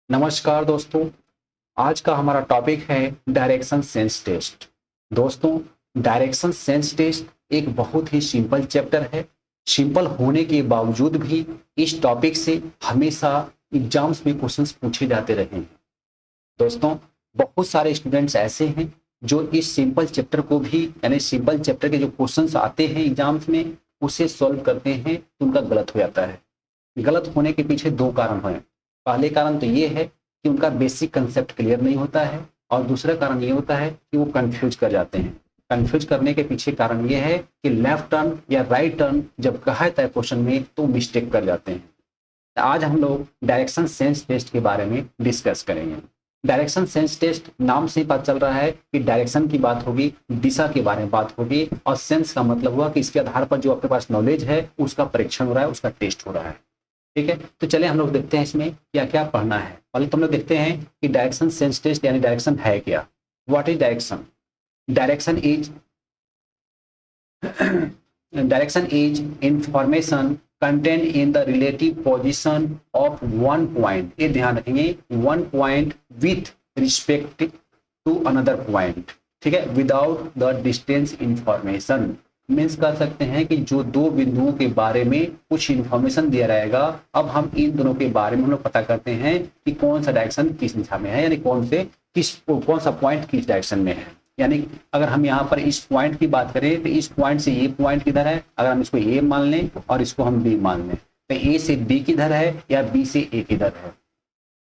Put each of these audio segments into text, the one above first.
नमस्कार दोस्तों। आज का हमारा टॉपिक है डायरेक्शन सेंस टेस्ट। दोस्तों, डायरेक्शन सेंस टेस्ट एक बहुत ही सिंपल चैप्टर है। सिंपल होने के बावजूद भी इस टॉपिक से हमेशा एग्जाम्स में क्वेश्चंस पूछे जाते रहे हैं। दोस्तों, बहुत सारे स्टूडेंट्स ऐसे हैं जो इस सिंपल चैप्टर को भी यानी सिंपल चैप्टर के जो क्वेश्चंस आते हैं एग्जाम्स में उसे सॉल्व करते हैं तो उनका गलत हो जाता है। गलत होने के पीछे दो कारण हैं। पहले कारण तो ये है कि उनका बेसिक कंसेप्ट क्लियर नहीं होता है, और दूसरा कारण ये होता है कि वो कंफ्यूज कर जाते हैं। कंफ्यूज करने के पीछे कारण ये है कि लेफ्ट टर्न या राइट टर्न जब कहा जाता है क्वेश्चन में तो मिस्टेक कर जाते हैं। आज हम लोग डायरेक्शन सेंस टेस्ट के बारे में डिस्कस करेंगे। डायरेक्शन सेंस टेस्ट नाम से पता चल रहा है कि डायरेक्शन की बात होगी, दिशा के बारे में बात होगी, और सेंस का मतलब हुआ कि इसके आधार पर जो आपके पास नॉलेज है उसका परीक्षण हो रहा है, उसका टेस्ट हो रहा है। ठीक है, तो चलिए हम लोग देखते हैं इसमें क्या क्या पढ़ना है। पहले तो हम लोग देखते हैं कि डायरेक्शन सेंस टेस्ट यानी डायरेक्शन है क्या। What is direction? Direction is direction is information content in the relative position of one point. ये ध्यान रखेंगे, one point with respect to another point. ठीक है, without the distance information. Means कर सकते हैं कि जो दो बिंदुओं के बारे में कुछ इंफॉर्मेशन दिया रहेगा, अब हम इन दोनों के बारे में हम लोग पता करते हैं कि कौन सा डायरेक्शन किस दिशा में है, यानी कौन सा पॉइंट किस डायरेक्शन में है। यानी अगर हम यहाँ पर इस पॉइंट की बात करें तो इस पॉइंट से ये पॉइंट किधर है, अगर हम इसको ए मान लें और इसको हम बी मान लें तो ए से बी किधर है या बी से ए किधर है।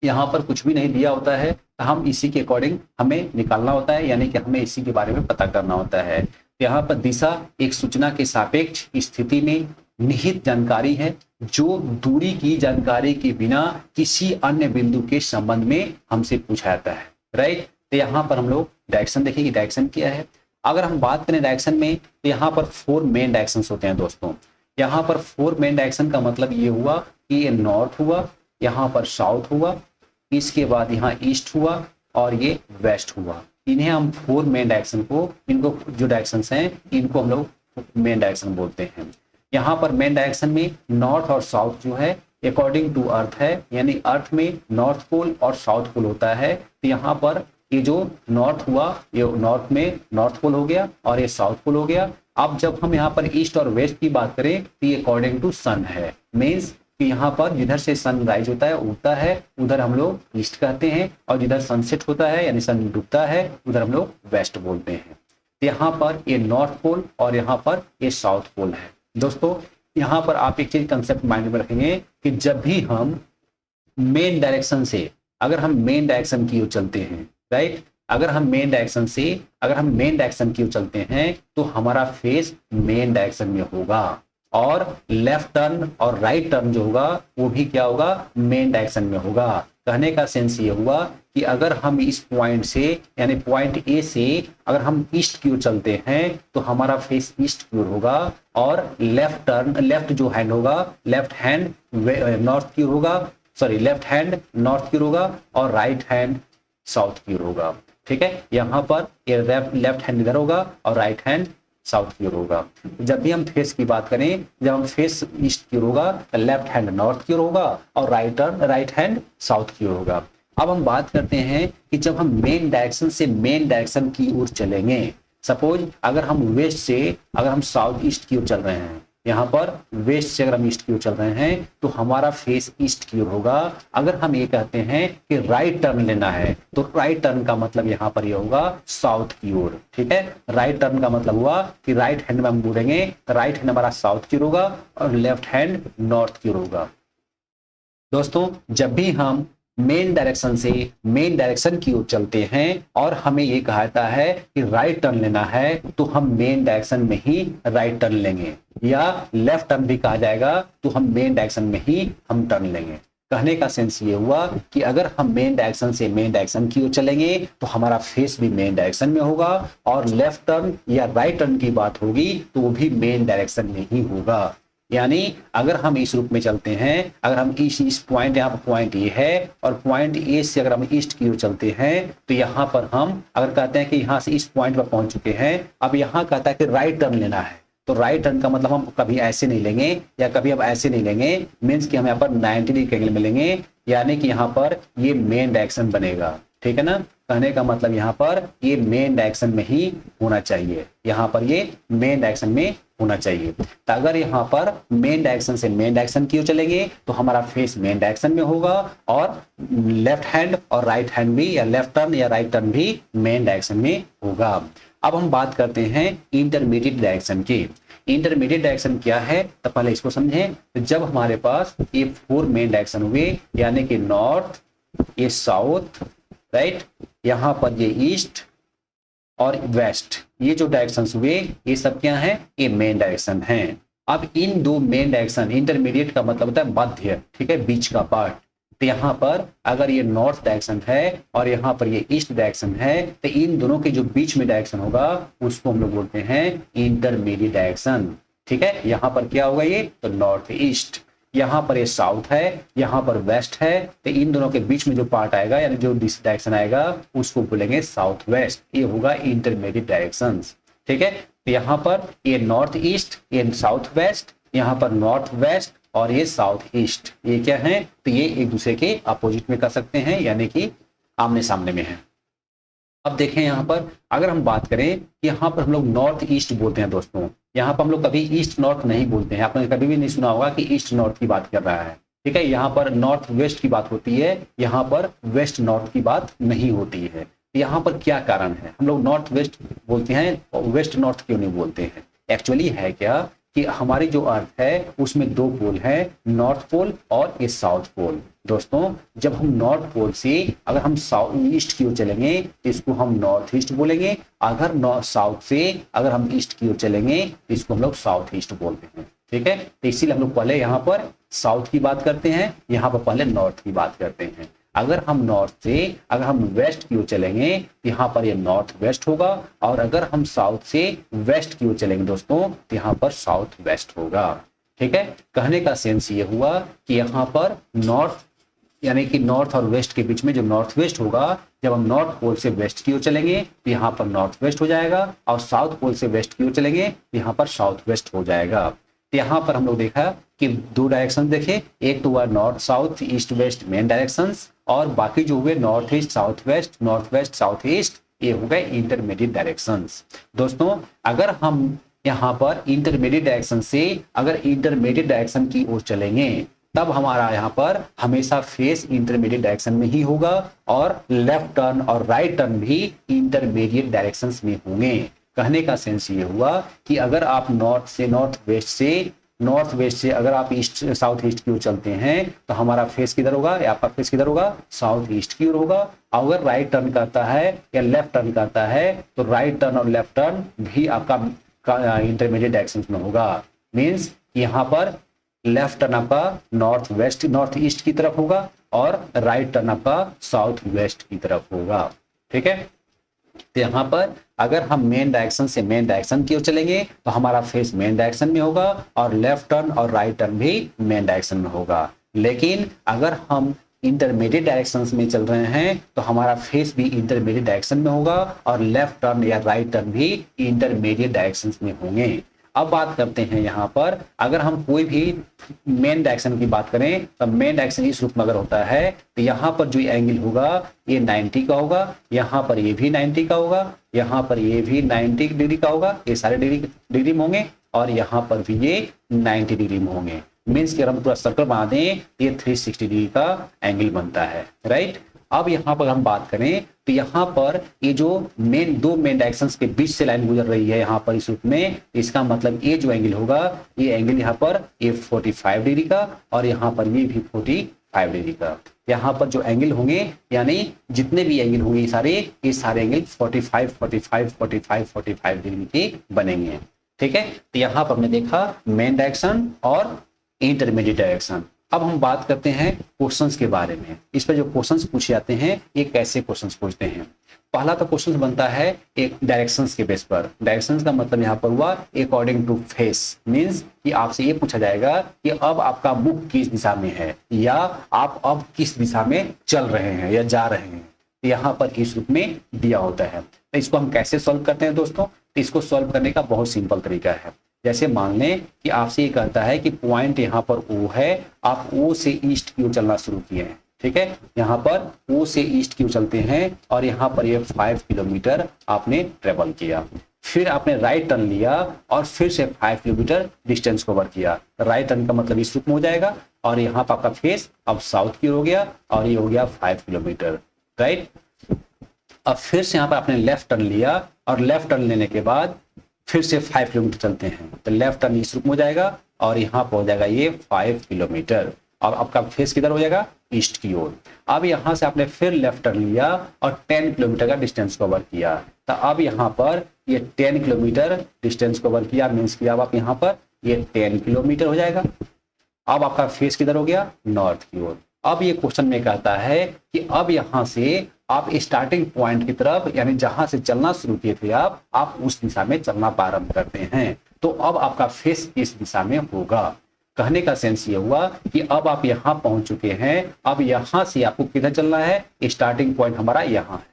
यहाँ पर कुछ भी नहीं दिया होता है तो हम इसी के अकॉर्डिंग हमें निकालना होता है, यानी कि हमें इसी के बारे में पता करना होता है। यहाँ पर दिशा एक सूचना के सापेक्ष स्थिति में निहित जानकारी है जो दूरी की जानकारी के बिना किसी अन्य बिंदु के संबंध में हमसे पूछा जाता है। राइट, तो यहाँ पर हम लोग डायरेक्शन देखेंगे। डायरेक्शन क्या है? अगर हम बात करें डायरेक्शन में तो यहाँ पर 4 मेन डायरेक्शन होते हैं दोस्तों। यहाँ पर 4 मेन डायरेक्शन का मतलब ये हुआ कि ये नॉर्थ हुआ, यहाँ पर साउथ हुआ, इसके बाद यहाँ ईस्ट हुआ और ये वेस्ट हुआ। इन्हें हम 4 मेन डायरेक्शन को, इनको जो डायरेक्शंस हैं इनको हम लोग मेन डायरेक्शन बोलते हैं। यहाँ पर मेन डायरेक्शन में नॉर्थ और साउथ जो है अकॉर्डिंग टू अर्थ है, यानी अर्थ में नॉर्थ पोल और साउथ पोल होता है। तो यहाँ पर ये जो नॉर्थ हुआ ये नॉर्थ में नॉर्थ पोल हो गया और ये साउथ पोल हो गया। अब जब हम यहाँ पर ईस्ट और वेस्ट की बात करें तो ये अकॉर्डिंग टू सन है। मीन्स कि यहाँ पर जिधर से सनराइज होता है उगता है उधर हम लोग ईस्ट कहते हैं, और जिधर सनसेट होता है यानी सन डूबता है उधर हम लोग वेस्ट बोलते हैं। यहाँ पर ये नॉर्थ पोल और यहाँ पर ये साउथ पोल है। दोस्तों, यहाँ पर आप एक चीज कंसेप्ट माइंड में रखेंगे कि जब भी हम मेन डायरेक्शन से अगर हम मेन डायरेक्शन की ओर चलते हैं, राइट, अगर हम मेन डायरेक्शन की ओर चलते हैं तो हमारा फेस मेन डायरेक्शन में होगा, और लेफ्ट टर्न और राइट टर्न जो होगा वो भी क्या होगा, मेन डायरेक्शन में होगा। कहने का सेंस ये हुआ कि अगर हम इस पॉइंट से यानी पॉइंट ए से अगर हम ईस्ट की ओर चलते हैं तो हमारा फेस ईस्ट की ओर होगा, और लेफ्ट जो हैंड होगा, लेफ्ट हैंड नॉर्थ की ओर होगा, सॉरी लेफ्ट हैंड नॉर्थ की ओर होगा और राइट हैंड साउथ की ओर होगा। ठीक है, यहाँ पर ये लेफ्ट हैंड इधर होगा और राइट हैंड साउथ की ओर होगा। जब भी हम फेस की बात करें, जब हम फेस ईस्ट की ओर होगा तो लेफ्ट हैंड नॉर्थ की ओर होगा और राइट हैंड साउथ की ओर होगा। अब हम बात करते हैं कि जब हम मेन डायरेक्शन से मेन डायरेक्शन की ओर चलेंगे, सपोज अगर हम वेस्ट से अगर हम साउथ ईस्ट की ओर चल रहे हैं, यहाँ पर वेस्ट से अगर हम ईस्ट की ओर चल रहे हैं तो हमारा फेस ईस्ट की ओर होगा। अगर हम ये कहते हैं कि राइट टर्न लेना है तो राइट टर्न का मतलब यहाँ पर ये होगा साउथ की ओर। ठीक है, राइट टर्न का मतलब हुआ कि राइट हैंड में हम बोलेंगे राइट हैंड हमारा साउथ की ओर होगा और लेफ्ट हैंड नॉर्थ की ओर होगा। दोस्तों, जब भी हम मेन डायरेक्शन से मेन डायरेक्शन की ओर चलते हैं और हमें ये कहा जाता है कि राइट टर्न लेना है तो हम मेन डायरेक्शन में ही राइट टर्न लेंगे, या लेफ्ट टर्न भी कहा जाएगा तो हम मेन डायरेक्शन में ही हम टर्न लेंगे। कहने का सेंस ये हुआ कि अगर हम मेन डायरेक्शन से मेन डायरेक्शन की ओर चलेंगे तो हमारा फेस भी मेन डायरेक्शन में होगा, और लेफ्ट टर्न या राइट टर्न की बात होगी तो वो भी मेन डायरेक्शन में ही होगा। यानी अगर हम इस रूप में चलते हैं, अगर हम इस पॉइंट, यहाँ पर पॉइंट ए है और पॉइंट ए से अगर हम ईस्ट की ओर चलते हैं तो यहाँ पर हम अगर कहते हैं कि यहाँ से इस पॉइंट पर पहुंच चुके हैं, अब यहाँ कहता है कि राइट टर्न लेना है, तो राइट टर्न का मतलब हम कभी ऐसे नहीं लेंगे या कभी अब ऐसे नहीं लेंगे, मीन्स कि हम यहाँ पर 90 डिग्री के एंगल में लेंगे, यानी कि यहाँ पर ये मेन डायरेक्शन बनेगा, ठीक है ना। कहने का मतलब यहाँ पर ये मेन डायरेक्शन में ही होना चाहिए, यहाँ पर ये मेन डायरेक्शन में होना चाहिए। तो अगर यहाँ पर मेन डायरेक्शन से मेन डायरेक्शन की ओर चलेंगे तो हमारा फेस मेन डायरेक्शन में होगा, और लेफ्ट हैंड और राइट हैंड भी, या लेफ्ट टर्न या राइट टर्न भी मेन डायरेक्शन में होगा। अब हम बात करते हैं इंटरमीडिएट डायरेक्शन की। इंटरमीडिएट डायरेक्शन क्या है, तो पहले इसको समझें। तो जब हमारे पास ये 4 मेन डायरेक्शन हुए, यानी कि नॉर्थ, ये साउथ, राइट, यहाँ पर ये ईस्ट और वेस्ट, ये जो डायरेक्शंस हुए ये सब क्या है, ये मेन डायरेक्शन हैं। अब इन दो मेन डायरेक्शन, इंटरमीडिएट का मतलब होता है मध्य, ठीक है, बीच का पार्ट। तो यहाँ पर अगर ये नॉर्थ डायरेक्शन है और यहाँ पर ये ईस्ट डायरेक्शन है, तो इन दोनों के जो बीच में डायरेक्शन होगा उसको हम लोग बोलते हैं इंटरमीडिएट डायरेक्शन, ठीक है। यहाँ पर क्या होगा, ये तो नॉर्थ ईस्ट, यहाँ पर ये साउथ है, यहाँ पर वेस्ट है, तो इन दोनों के बीच में जो पार्ट आएगा, यानी जो डायरेक्शन आएगा उसको बोलेंगे साउथ वेस्ट। ये होगा इंटरमीडिएट डायरेक्शन, ठीक है। तो यहाँ पर ये नॉर्थ ईस्ट, ये साउथ वेस्ट, यहाँ पर नॉर्थ वेस्ट और ये साउथ ईस्ट, ये क्या है, तो ये एक दूसरे के अपोजिट में कर सकते हैं, यानी कि आमने सामने में है। अब देखें यहाँ पर अगर हम बात करें कि यहाँ पर हम लोग नॉर्थ ईस्ट बोलते हैं दोस्तों, यहाँ पर हम लोग कभी ईस्ट नॉर्थ नहीं बोलते हैं। आपने कभी भी नहीं सुना होगा कि ईस्ट नॉर्थ की बात कर रहा है, ठीक है। यहाँ पर नॉर्थ वेस्ट की बात होती है, यहाँ पर वेस्ट नॉर्थ की बात नहीं होती है। यहाँ पर क्या कारण है, हम लोग नॉर्थ वेस्ट बोलते हैं और वेस्ट नॉर्थ क्यों नहीं बोलते हैं? एक्चुअली है क्या कि हमारी जो अर्थ है उसमें 2 पोल है, नॉर्थ पोल और ये साउथ पोल। दोस्तों जब हम नॉर्थ पोल से अगर हम साउथ ईस्ट की ओर चलेंगे तो इसको हम नॉर्थ ईस्ट बोलेंगे, अगर साउथ से अगर हम ईस्ट की ओर चलेंगे तो इसको हम लोग साउथ ईस्ट बोलते हैं, ठीक है। तो इसीलिए हम लोग पहले यहाँ पर साउथ की बात करते हैं, यहाँ पर पहले नॉर्थ की बात करते हैं। अगर हम नॉर्थ से अगर हम वेस्ट की ओर चलेंगे तो यहाँ पर ये नॉर्थ वेस्ट होगा, और अगर हम साउथ से वेस्ट की ओर चलेंगे दोस्तों तो यहाँ पर साउथ वेस्ट होगा, ठीक है। कहने का सेंस ये हुआ कि यहाँ पर नॉर्थ यानी कि नॉर्थ और वेस्ट के बीच में जो नॉर्थ वेस्ट होगा, जब हम नॉर्थ पोल से वेस्ट की ओर चलेंगे तो यहाँ पर नॉर्थ वेस्ट हो जाएगा, और साउथ पोल से वेस्ट की ओर चलेंगे तो यहाँ पर साउथ वेस्ट हो जाएगा। तो यहाँ पर हम लोग देखा कि 2 डायरेक्शन देखे, एक तो हुआ north south east west main directions, और बाकी जो हुए north east south west south east, ये हो गए इंटरमीडिएट डायरेक्शंस। दोस्तों अगर हम यहाँ पर इंटरमीडिएट डायरेक्शन से अगर इंटरमीडिएट डायरेक्शन की ओर चलेंगे तब हमारा यहाँ पर हमेशा फेस इंटरमीडिएट डायरेक्शन में ही होगा, और लेफ्ट टर्न और राइट टर्न भी इंटरमीडिएट डायरेक्शंस में होंगे। कहने का सेंस ये हुआ कि अगर आप नॉर्थ वेस्ट से अगर आप ईस्ट साउथ ईस्ट की ओर चलते हैं तो हमारा फेस किधर होगा, या आपका फेस किधर होगा, साउथ ईस्ट की ओर होगा। अगर राइट टर्न करता है या लेफ्ट टर्न करता है तो राइट टर्न और लेफ्ट टर्न भी आपका इंटरमीडिएट डायरेक्शन में होगा। मीन्स यहाँ पर लेफ्ट टर्न आपका नॉर्थ ईस्ट की तरफ होगा, और राइट टर्न आपका साउथ वेस्ट की तरफ होगा, ठीक है। तो यहाँ पर अगर हम मेन डायरेक्शन से मेन डायरेक्शन की ओर चलेंगे तो हमारा फेस मेन डायरेक्शन में होगा, और लेफ्ट टर्न और राइट टर्न भी मेन डायरेक्शन में होगा। लेकिन अगर हम इंटरमीडिएट डायरेक्शंस में चल रहे हैं तो हमारा फेस भी इंटरमीडिएट डायरेक्शन में होगा, और लेफ्ट टर्न या राइट टर्न भी इंटरमीडिएट डायरेक्शंस में होंगे। अब बात करते हैं यहाँ पर अगर हम कोई भी मेन डायरेक्शन की बात करें तो मेन डायरेक्शन इस रूप में अगर होता है तो यहाँ पर जो एंगल होगा ये 90 का होगा, यहाँ पर ये भी 90 का होगा, यहाँ पर ये भी 90 डिग्री का होगा, ये सारे डिग्री में होंगे, और यहाँ पर भी ये 90 डिग्री में होंगे। मीन्स कि अगर हम पूरा सर्कल बना दें ये 360 डिग्री का एंगल बनता है, राइट। अब यहाँ पर हम बात करें तो यहाँ पर ये जो दो मेन डायरेक्शंस के बीच से लाइन गुजर रही है यहाँ पर इस रूप में, इसका मतलब ये जो एंगल होगा ये एंगल यहाँ पर ये 45 डिग्री का, और यहाँ पर ये भी 45 डिग्री का। यहाँ पर जो एंगल होंगे यानी जितने भी एंगल होंगे ये सारे एंगल 45 डिग्री के बनेंगे, ठीक है। तो यहाँ पर हमने देखा मेन डायरेक्शन और इंटरमीडिएट डायरेक्शन। अब हम बात करते हैं क्वेश्चंस के बारे में। इस पर जो क्वेश्चंस पूछे जाते हैं ये कैसे क्वेश्चंस पूछते हैं। पहला तो क्वेश्चन बनता है एक डायरेक्शंस के बेस पर। डायरेक्शंस का मतलब यहाँ पर हुआ अकॉर्डिंग टू फेस, मींस कि आपसे ये पूछा जाएगा कि अब आपका मुख किस दिशा में है, या आप अब किस दिशा में चल रहे हैं या जा रहे हैं। तो यहाँ पर इस रूप में दिया होता है। तो इसको हम कैसे सॉल्व करते हैं दोस्तों? तो इसको सॉल्व करने का बहुत सिंपल तरीका है। जैसे मान लें कि आपसे ये कहता है कि पॉइंट यहाँ पर O है, आप O से ईस्ट की ओर चलना शुरू किए हैं, ठीक है, यहाँ पर ओ से ईस्ट की ओर चलते हैं और यहाँ पर ये 5 किलोमीटर आपने ट्रेवल किया। फिर आपने राइट टर्न लिया और फिर से 5 किलोमीटर डिस्टेंस कवर किया। राइट टर्न का मतलब इस रूप में हो जाएगा और यहाँ पर आपका फेस अब साउथ की ओर हो गया और ये हो गया 5 किलोमीटर, राइट। अब फिर से यहाँ पर आपने लेफ्ट टर्न लिया और लेफ्ट टर्न लेने के बाद फिर से 5 किलोमीटर चलते हैं, तो लेफ्ट टर्न इस रूप में हो जाएगा और यहाँ पर हो जाएगा ये 5 किलोमीटर। अब आपका फेस किधर हो जाएगा, ईस्ट की ओर। अब यहाँ से आपने फिर लेफ्ट टर्न लिया और 10 किलोमीटर का डिस्टेंस कवर किया, तो अब यहाँ पर ये 10 किलोमीटर डिस्टेंस कवर किया, मीन्स कि अब आप यहाँ पर ये 10 किलोमीटर हो जाएगा। अब आपका फेस किधर हो गया, नॉर्थ की ओर। अब ये क्वेश्चन में कहता है कि अब यहाँ से आप स्टार्टिंग पॉइंट की तरफ, यानी जहां से चलना शुरू किए थे आप उस दिशा में चलना प्रारंभ करते हैं, तो अब आपका फेस इस दिशा में होगा। कहने का सेंस ये हुआ कि अब आप यहाँ पहुंच चुके हैं, अब यहाँ से आपको किधर चलना है, स्टार्टिंग पॉइंट हमारा यहाँ है,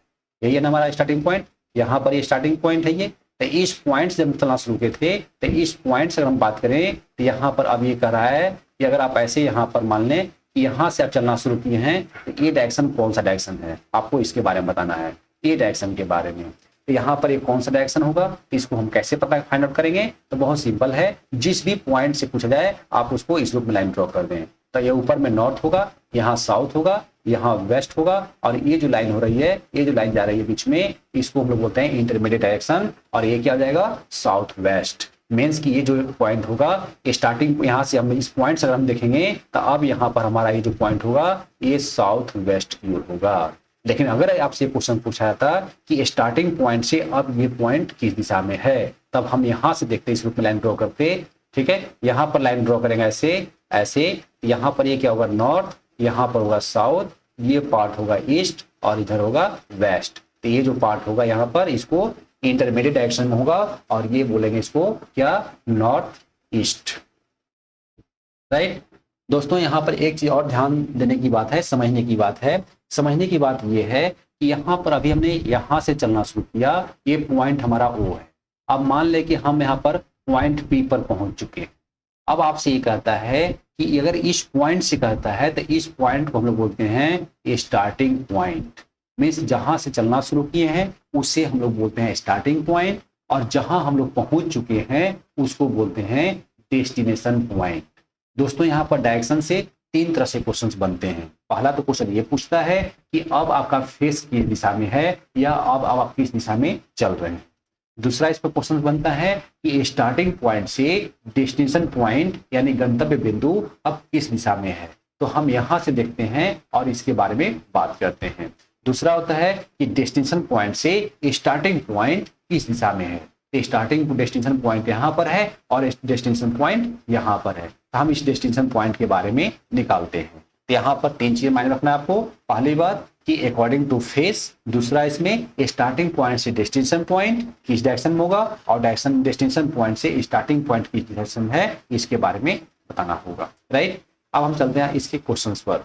यही है ना हमारा स्टार्टिंग पॉइंट, यहाँ पर ये स्टार्टिंग पॉइंट है ये। तो इस पॉइंट से जब चलना शुरू किए थे, तो इस पॉइंट से अगर हम बात करें तो यहाँ पर अब ये कह रहा है कि अगर आप ऐसे यहाँ पर मान लें कि यहाँ से आप चलना शुरू किए हैं, तो ये डायरेक्शन कौन सा डायरेक्शन है, आपको इसके बारे में बताना है, ये डायरेक्शन के बारे में। तो यहाँ पर ये कौन सा डायरेक्शन होगा, तो इसको हम कैसे पता फाइंड आउट करेंगे, तो बहुत सिंपल है, जिस भी पॉइंट से पूछा जाए आप उसको इस रूप में लाइन ड्रॉ कर दें। तो ये ऊपर में नॉर्थ होगा, यहाँ साउथ होगा, यहाँ वेस्ट होगा, और ये जो लाइन हो रही है, ये जो लाइन जा रही है बीच में, इसको हम लोग बोलते हैं इंटरमीडिएट डायरेक्शन, और ये क्या हो जाएगा, साउथ वेस्ट। मीन्स कि ये जो पॉइंट होगा, स्टार्टिंग यहाँ से हम इस पॉइंट से अगर हम देखेंगे तो अब यहाँ पर हमारा ये जो पॉइंट होगा ये साउथ वेस्ट की ओर होगा। लेकिन अगर आपसे क्वेश्चन पूछा जाता कि स्टार्टिंग पॉइंट से अब ये पॉइंट किस दिशा में है, तब हम यहाँ से देखते इस रूप में लाइन ड्रॉ करते, ठीक है। यहाँ पर लाइन ड्रॉ करेंगे ऐसे ऐसे, यहाँ पर ये क्या होगा, नॉर्थ, यहाँ पर होगा साउथ, ये पार्ट होगा ईस्ट और इधर होगा वेस्ट। तो ये जो पार्ट होगा यहाँ पर, इसको इंटरमीडिएट डायरेक्शन में होगा और ये बोलेंगे इसको क्या, नॉर्थ ईस्ट, राइट। दोस्तों यहाँ पर एक चीज और ध्यान देने की बात है, समझने की बात है। समझने की बात ये है कि यहाँ पर अभी हमने यहाँ से चलना शुरू किया, ये पॉइंट हमारा ओ है। अब मान ले कि हम यहाँ पर पॉइंट पी पर पहुंच चुके। अब आपसे ये कहता है कि अगर इस पॉइंट से कहता है तो इस पॉइंट को हम लोग बोलते हैं स्टार्टिंग पॉइंट। मीन्स जहां से चलना शुरू किए हैं उसे हम लोग बोलते हैं स्टार्टिंग पॉइंट, और जहां हम लोग पहुंच चुके हैं उसको बोलते हैं डेस्टिनेशन पॉइंट। दोस्तों यहाँ पर डायरेक्शन से 3 तरह से क्वेश्चंस बनते हैं। पहला तो क्वेश्चन ये पूछता है कि अब आपका फेस किस दिशा में है, या अब आप किस दिशा में चल रहे हैं। दूसरा इस पर क्वेश्चन बनता है कि स्टार्टिंग पॉइंट से डेस्टिनेशन पॉइंट यानी गंतव्य बिंदु अब किस दिशा में है, तो हम यहाँ से देखते हैं और इसके बारे में बात करते हैं। दूसरा होता है कि डेस्टिनेशन पॉइंट से स्टार्टिंग पॉइंट किस दिशा में है, तो स्टार्टिंग डेस्टिनेशन पॉइंट यहाँ पर है और डेस्टिनेशन पॉइंट यहाँ पर है, तो हम इस डेस्टिनेशन पॉइंट के बारे में निकालते हैं। तो यहाँ पर 3 चीजें मायने रखना है आपको। पहली बात कि अकॉर्डिंग टू फेस, दूसरा इसमें स्टार्टिंग पॉइंट से डेस्टिनेशन पॉइंट किस डायरेक्शन में होगा, और डायरेक्शन डेस्टिनेशन पॉइंट से स्टार्टिंग पॉइंट किस डायरेक्शन है, इसके बारे में बताना होगा, राइट। अब हम चलते हैं इसके क्वेश्चंस पर।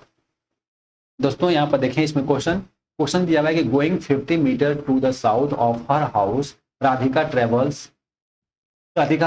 दोस्तों यहाँ पर देखें, इसमें क्वेश्चन दिया हुआ है कि going 50 metre to the south of her house Radhika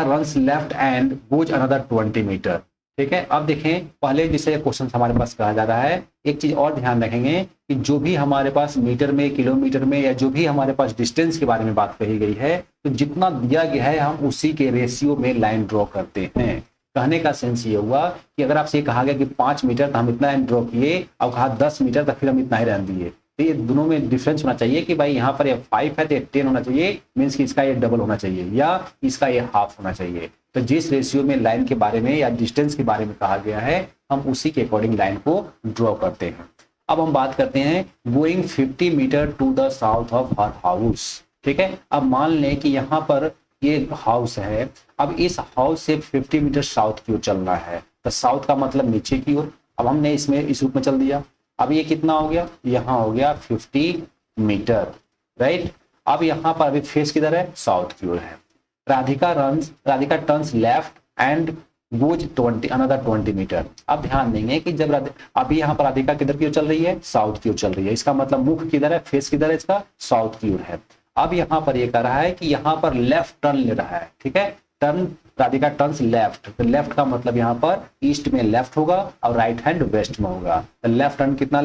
runs left and goes another 20 metre. ठीक है, अब देखें पहले जिसे क्वेश्चन हमारे पास कहा जा रहा है, एक चीज और ध्यान रखेंगे कि जो भी हमारे पास मीटर में, किलोमीटर में, या जो भी हमारे पास डिस्टेंस के बारे में बात कही गई है, तो जितना दिया गया है हम उसी के रेशियो में लाइन ड्रॉ करते हैं। कहने का सेंस ये हुआ कि अगर आपसे कहा गया कि 5 मीटर तो हम इतना लाइन ड्रॉ किए, और कहा 10 मीटर तो फिर हम इतना ही रहने दिए, तो ये दोनों में डिफरेंस होना चाहिए कि भाई यहाँ पर ये 5 है तो 10 होना चाहिए, मीन्स कि इसका ये डबल होना चाहिए या इसका ये हाफ होना चाहिए। तो जिस रेशियो में लाइन के बारे में या डिस्टेंस के बारे में कहा गया है, हम उसी के अकॉर्डिंग लाइन को ड्रॉ करते हैं। अब हम बात करते हैं going 50 metre to the south of her house. ठीक है, अब मान लें कि यहाँ पर ये हाउस है, अब इस हाउस से 50 मीटर साउथ की ओर चलना है, तो साउथ का मतलब नीचे की ओर। अब हमने इसमें इस रूप में चल दिया, अब ये कितना हो गया, यहाँ हो गया 50 मीटर, राइट। अब यहाँ पर अभी फेस किधर है, साउथ की ओर है। Radhika turns left and goes another 20 metre. अब ध्यान देंगे कि जब अभी यहाँ पर राधिका किधर की ओर चल रही है, साउथ की ओर चल रही है, इसका मतलब मुख किधर है, फेस किधर है, इसका साउथ की ओर है। अब यहाँ पर ये कह रहा है कि यहाँ पर लेफ्ट टर्न ले रहा है, ठीक है, टर्न राधिका टर्न्स लेफ्ट, तो लेफ्ट का मतलब यहाँ पर ईस्ट में लेफ्ट होगा और राइट हैंड वेस्ट में होगा। तो लेफ्ट टर्न कितना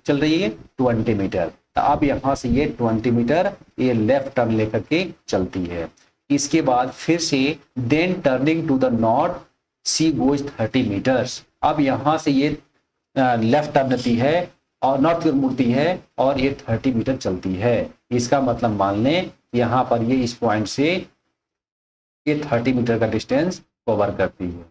चल रही है 20 मीटर। तो अब यहाँ से ये 20 मीटर ये लेफ्ट टर्न लेकर के चलती है। इसके बाद फिर से then turning to the north she goes 30 metres. अब यहाँ से ये लेफ्ट टर्न लेती है और नॉर्थ की ओर मुड़ती है और ये 30 मीटर चलती है। इसका मतलब मान लें यहाँ पर ये इस पॉइंट से ये 30 मीटर का डिस्टेंस कवर करती है।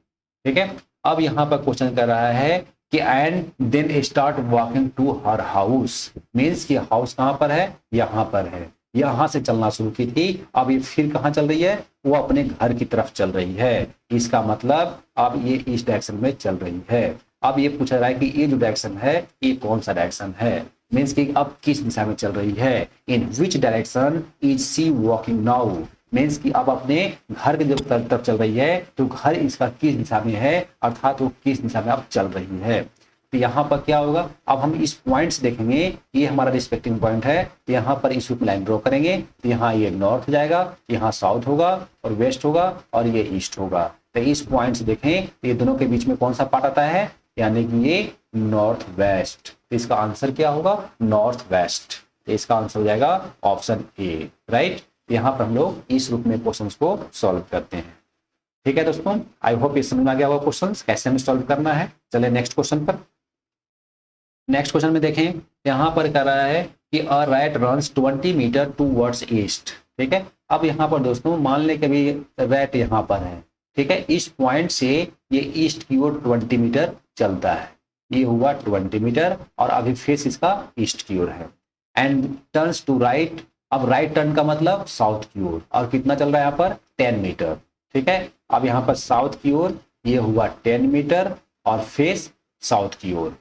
ठीक है, अब यहाँ पर क्वेश्चन कर रहा है कि and then start walking to her house, means कि हाउस कहाँ पर है, यहाँ पर है, यहां से चलना शुरू की थी, अब ये फिर कहाँ चल रही है, वो अपने घर की तरफ चल रही है। इसका मतलब अब ये इस डायरेक्शन में चल रही है। अब ये पूछा रहा है कि ये जो डायरेक्शन है ये कौन सा डायरेक्शन है, मीन्स कि अब किस दिशा में चल रही है, in which direction is she walking now, means कि अब अपने घर की तरफ चल रही है, तो घर इसका किस दिशा में है, अर्थात वो किस दिशा में अब चल रही है। तो यहाँ पर क्या होगा, अब हम इस पॉइंट से देखेंगे, ये हमारा रिस्पेक्टिंग पॉइंट है, तो यहाँ पर इस लाइन ड्रॉ करेंगे, तो यहाँ ये नॉर्थ हो जाएगा, यहाँ साउथ होगा और वेस्ट होगा और ये ईस्ट होगा। तो इस पॉइंट से देखें तो ये दोनों के बीच में कौन सा पार्ट आता है, यानी कि ये नॉर्थ वेस्ट। तो इसका आंसर क्या होगा, नॉर्थ वेस्ट। तो इसका आंसर हो जाएगा ऑप्शन ए, राइट। यहाँ पर हम लोग इस रूप में क्वेश्चन को सॉल्व करते हैं। ठीक है दोस्तों, आई होप ये समझ में आ गया होगा क्वेश्चन कैसे हमें सॉल्व करना है। चलिए नेक्स्ट क्वेश्चन पर। नेक्स्ट क्वेश्चन में देखें, यहाँ पर कह रहा है कि a rat runs 20 metre towards east. ठीक है, अब यहाँ पर दोस्तों मान लें कि अभी रैट यहाँ पर है, ठीक है, इस पॉइंट से ये ईस्ट की ओर 20 मीटर चलता है, ये हुआ 20 मीटर और अभी फेस इसका ईस्ट की ओर है, एंड टर्न्स टू राइट। अब राइट टर्न का मतलब साउथ की ओर, और कितना चल रहा है यहाँ पर 10 मीटर। ठीक है, अब यहाँ पर साउथ की ओर ये हुआ 10 मीटर और फेस साउथ की ओर,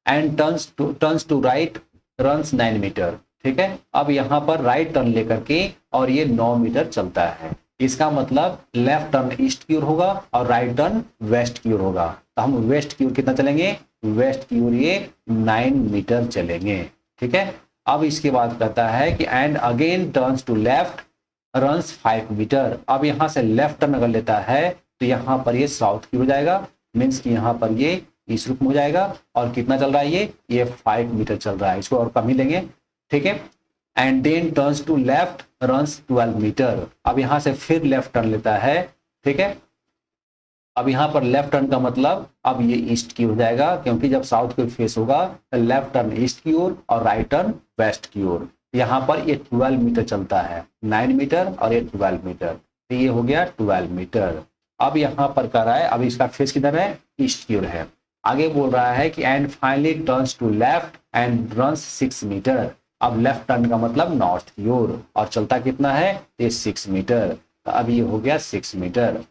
and turns to right runs 9 metre. ठीक है, अब यहाँ पर राइट टर्न लेकर के और ये 9 मीटर चलता है। इसका मतलब लेफ्ट टर्न ईस्ट की ओर होगा और राइट टर्न वेस्ट की ओर होगा। तो हम वेस्ट की ओर कितना चलेंगे, वेस्ट की ओर ये 9 मीटर चलेंगे। ठीक है, अब इसके बाद कहता है कि and again turns to left runs 5 metre. अब यहाँ से लेफ्ट टर्न अगर लेता है तो यहाँ पर ये साउथ की हो जाएगा, मीन्स कि यहाँ पर ये इस रूप में हो जाएगा, और कितना चल रहा है ये 5 मीटर चल रहा है, इसको और कम ही लेंगे। ठीक है, and then turns to left runs 12 metre. अब यहाँ से फिर लेफ्ट टर्न लेता है। ठीक है, अब यहाँ पर लेफ्ट टर्न का मतलब अब ये ईस्ट की हो जाएगा, क्योंकि जब साउथ की फेस होगा तो लेफ्ट टर्न ईस्ट की ओर और राइट टर्न वेस्ट की ओर। यहाँ पर ये 12 मीटर चलता है, 9 मीटर और ये 12 मीटर, तो ये हो गया 12 मीटर। अब यहाँ पर कर रहा है, अब इसका फेस किधर है, ईस्ट की ओर है। आगे बोल रहा है कि and finally turns to left and runs 6 metre. अब लेफ्ट टर्न का मतलब नॉर्थ की ओर, और चलता कितना है, ये 6 मीटर। तो अब ये हो गया 6 मीटर।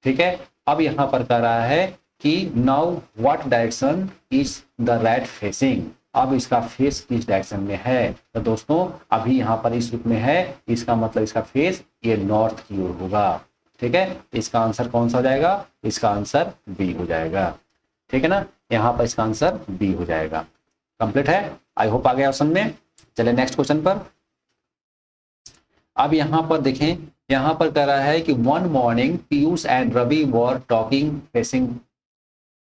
ठीक है, अब यहाँ पर कह रहा है कि now what direction is the rat facing. अब इसका फेस किस डायरेक्शन में है, तो दोस्तों अभी यहाँ पर इस रूप में है, इसका मतलब इसका फेस ये नॉर्थ की ओर होगा। ठीक है, इसका आंसर कौन सा हो जाएगा, इसका आंसर बी हो जाएगा। ठीक है ना, यहाँ पर इसका आंसर बी हो जाएगा। कंप्लीट है, आई होप आ गया ऑप्शन में। चलिए नेक्स्ट क्वेश्चन पर। अब यहाँ पर देखें, यहाँ पर कह रहा है कि one morning Piyush and Ravi were talking facing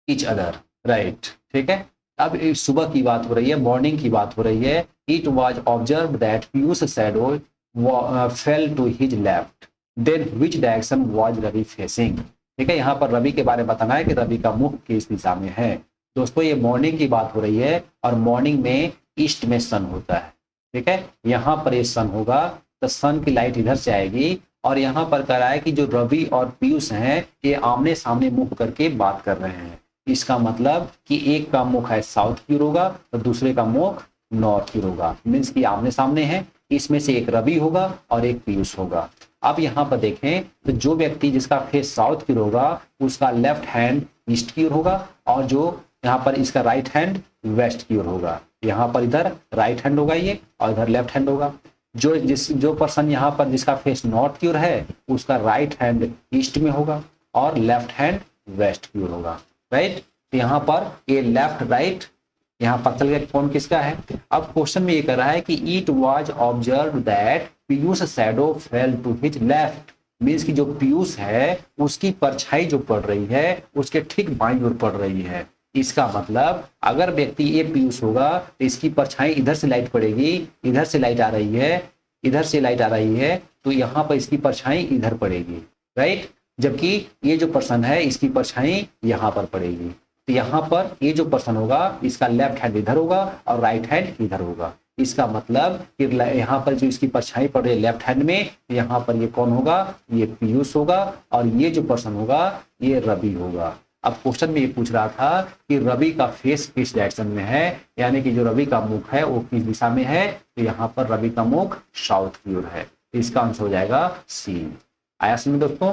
each other, right. ठीक है, अब सुबह की बात हो रही है, मॉर्निंग की बात हो रही है। It was observe that Piyush shadow fell to his left, then which direction was Ravi facing. ठीक है, यहाँ पर रवि के बारे में बताना है कि रवि का मुख किस दिशा में है। दोस्तों ये मॉर्निंग की बात हो रही है और मॉर्निंग में ईस्ट में सन होता है। ठीक है, यहाँ पर ये सन होगा तो सन की लाइट इधर से आएगी, और यहाँ पर कह रहा है कि जो रवि और पीयूष हैं ये आमने सामने मुख करके बात कर रहे हैं। इसका मतलब कि एक का मुख है साउथ की ओर होगा तो दूसरे का मुख नॉर्थ की ओर होगा, मीन्स कि आमने सामने है। इसमें से एक रवि होगा और एक पीयूष होगा। अब यहाँ पर देखें तो जो व्यक्ति जिसका फेस साउथ की ओर होगा उसका लेफ्ट हैंड ईस्ट की ओर होगा, और जो यहाँ पर इसका राइट हैंड वेस्ट की ओर होगा। यहाँ पर इधर राइट हैंड होगा ये, और इधर लेफ्ट हैंड होगा। जो पर्सन यहाँ पर जिसका फेस नॉर्थ की ओर है उसका राइट हैंड ईस्ट में होगा और लेफ्ट हैंड वेस्ट की ओर होगा, राइट। तो यहाँ पर ये लेफ्ट राइट यहाँ पर चल गया कौन किसका है। अब क्वेश्चन में ये कह रहा है कि it was observe that Piyush shadow fell to his left, means कि जो पीयूष है उसकी परछाई जो पड़ रही है उसके ठीक बाईं ओर पड़ रही है। इसका मतलब अगर व्यक्ति ये पीयूष होगा तो इसकी परछाई इधर से लाइट पड़ेगी, इधर से लाइट आ रही है, इधर से लाइट आ रही है, तो यहाँ पर इसकी परछाई इधर पड़ेगी, राइट। जबकि ये जो पर्सन है इसकी परछाई यहाँ पर पड़ेगी। तो यहाँ पर ये जो पर्सन होगा इसका लेफ्ट हैंड इधर होगा और राइट हैंड इधर होगा। इसका मतलब कि यहाँ पर जो इसकी परछाई पड़ रही है लेफ्ट हैंड में, यहाँ पर ये कौन होगा, ये पीयूष होगा, और ये जो पर्सन होगा ये रवि होगा। अब क्वेश्चन में ये पूछ रहा था कि रवि का फेस किस डायरेक्शन में है, यानी कि जो रवि का मुख है वो किस दिशा में है, तो यहाँ पर रवि का मुख साउथ की ओर है। तो इसका आंसर हो जाएगा सी। आया समझ दोस्तों।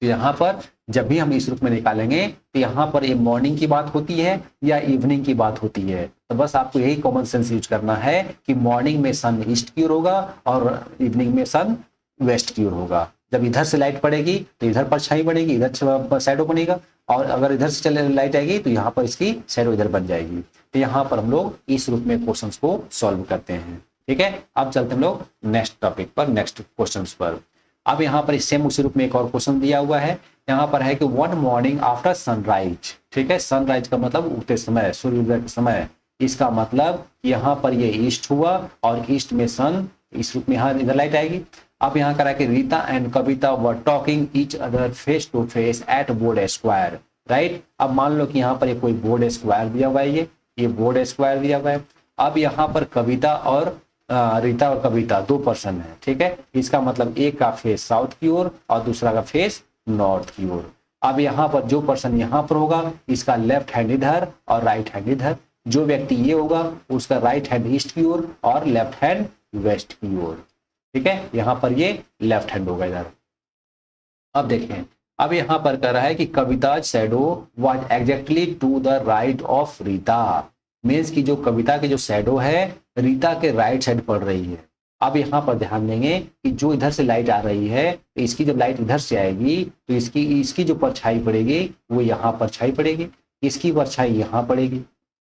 तो यहाँ पर जब भी हम इस रूप में निकालेंगे तो यहाँ पर ये मॉर्निंग की बात होती है या इवनिंग की बात होती है, तो बस आपको यही कॉमन सेंस यूज करना है कि मॉर्निंग में सन ईस्ट की ओर होगा और इवनिंग में सन वेस्ट की ओर होगा। जब इधर से लाइट पड़ेगी तो इधर परछाई बनेगी, इधर शैडो बनेगा, और अगर इधर से चले लाइट आएगी तो यहाँ पर इसकी शैडो इधर बन जाएगी। तो यहाँ पर हम लोग इस रूप में क्वेश्चंस को सॉल्व करते हैं। ठीक है, अब चलते हम लोग नेक्स्ट टॉपिक पर, नेक्स्ट क्वेश्चंस पर। अब यहाँ पर सेम उसी रूप में एक और क्वेश्चन दिया हुआ है। यहाँ पर है कि वन मॉर्निंग आफ्टर सनराइज। ठीक है, सनराइज का मतलब उगते समय, सूर्योदय के समय। इसका मतलब यहाँ पर ये ईस्ट हुआ और ईस्ट में सन, इस रूप में यहाँ इधर लाइट आएगी। अब यहाँ करा कि Rita and Kavita were talking each other face to face at board square, right. अब मान लो कि यहाँ पर ये कोई बोर्ड स्क्वायर दिया हुआ है, ये बोर्ड स्क्वायर दिया हुआ है। अब यहाँ पर कविता और रीता और कविता दो पर्सन है। ठीक है, इसका मतलब एक का फेस साउथ की ओर और दूसरा का फेस नॉर्थ की ओर। अब यहाँ पर जो पर्सन यहाँ पर होगा इसका लेफ्ट हैंड इधर और राइट हैंड इधर। जो व्यक्ति ये होगा उसका राइट हैंड ईस्ट की ओर और लेफ्ट हैंड वेस्ट की ओर। ठीक है, यहाँ पर ये लेफ्ट हैंड होगा इधर। अब देखें, अब यहाँ पर कह रहा है कि Kavita shadow was exactly to the right of Rita. Means की जो कविता की जो शैडो है रीता के राइट साइड पड़ रही है। अब यहाँ पर ध्यान देंगे कि जो इधर से लाइट आ रही है तो इसकी जब लाइट इधर से आएगी तो इसकी जो परछाई पड़ेगी वो यहाँ परछाई पड़ेगी, इसकी परछाई यहाँ पड़ेगी।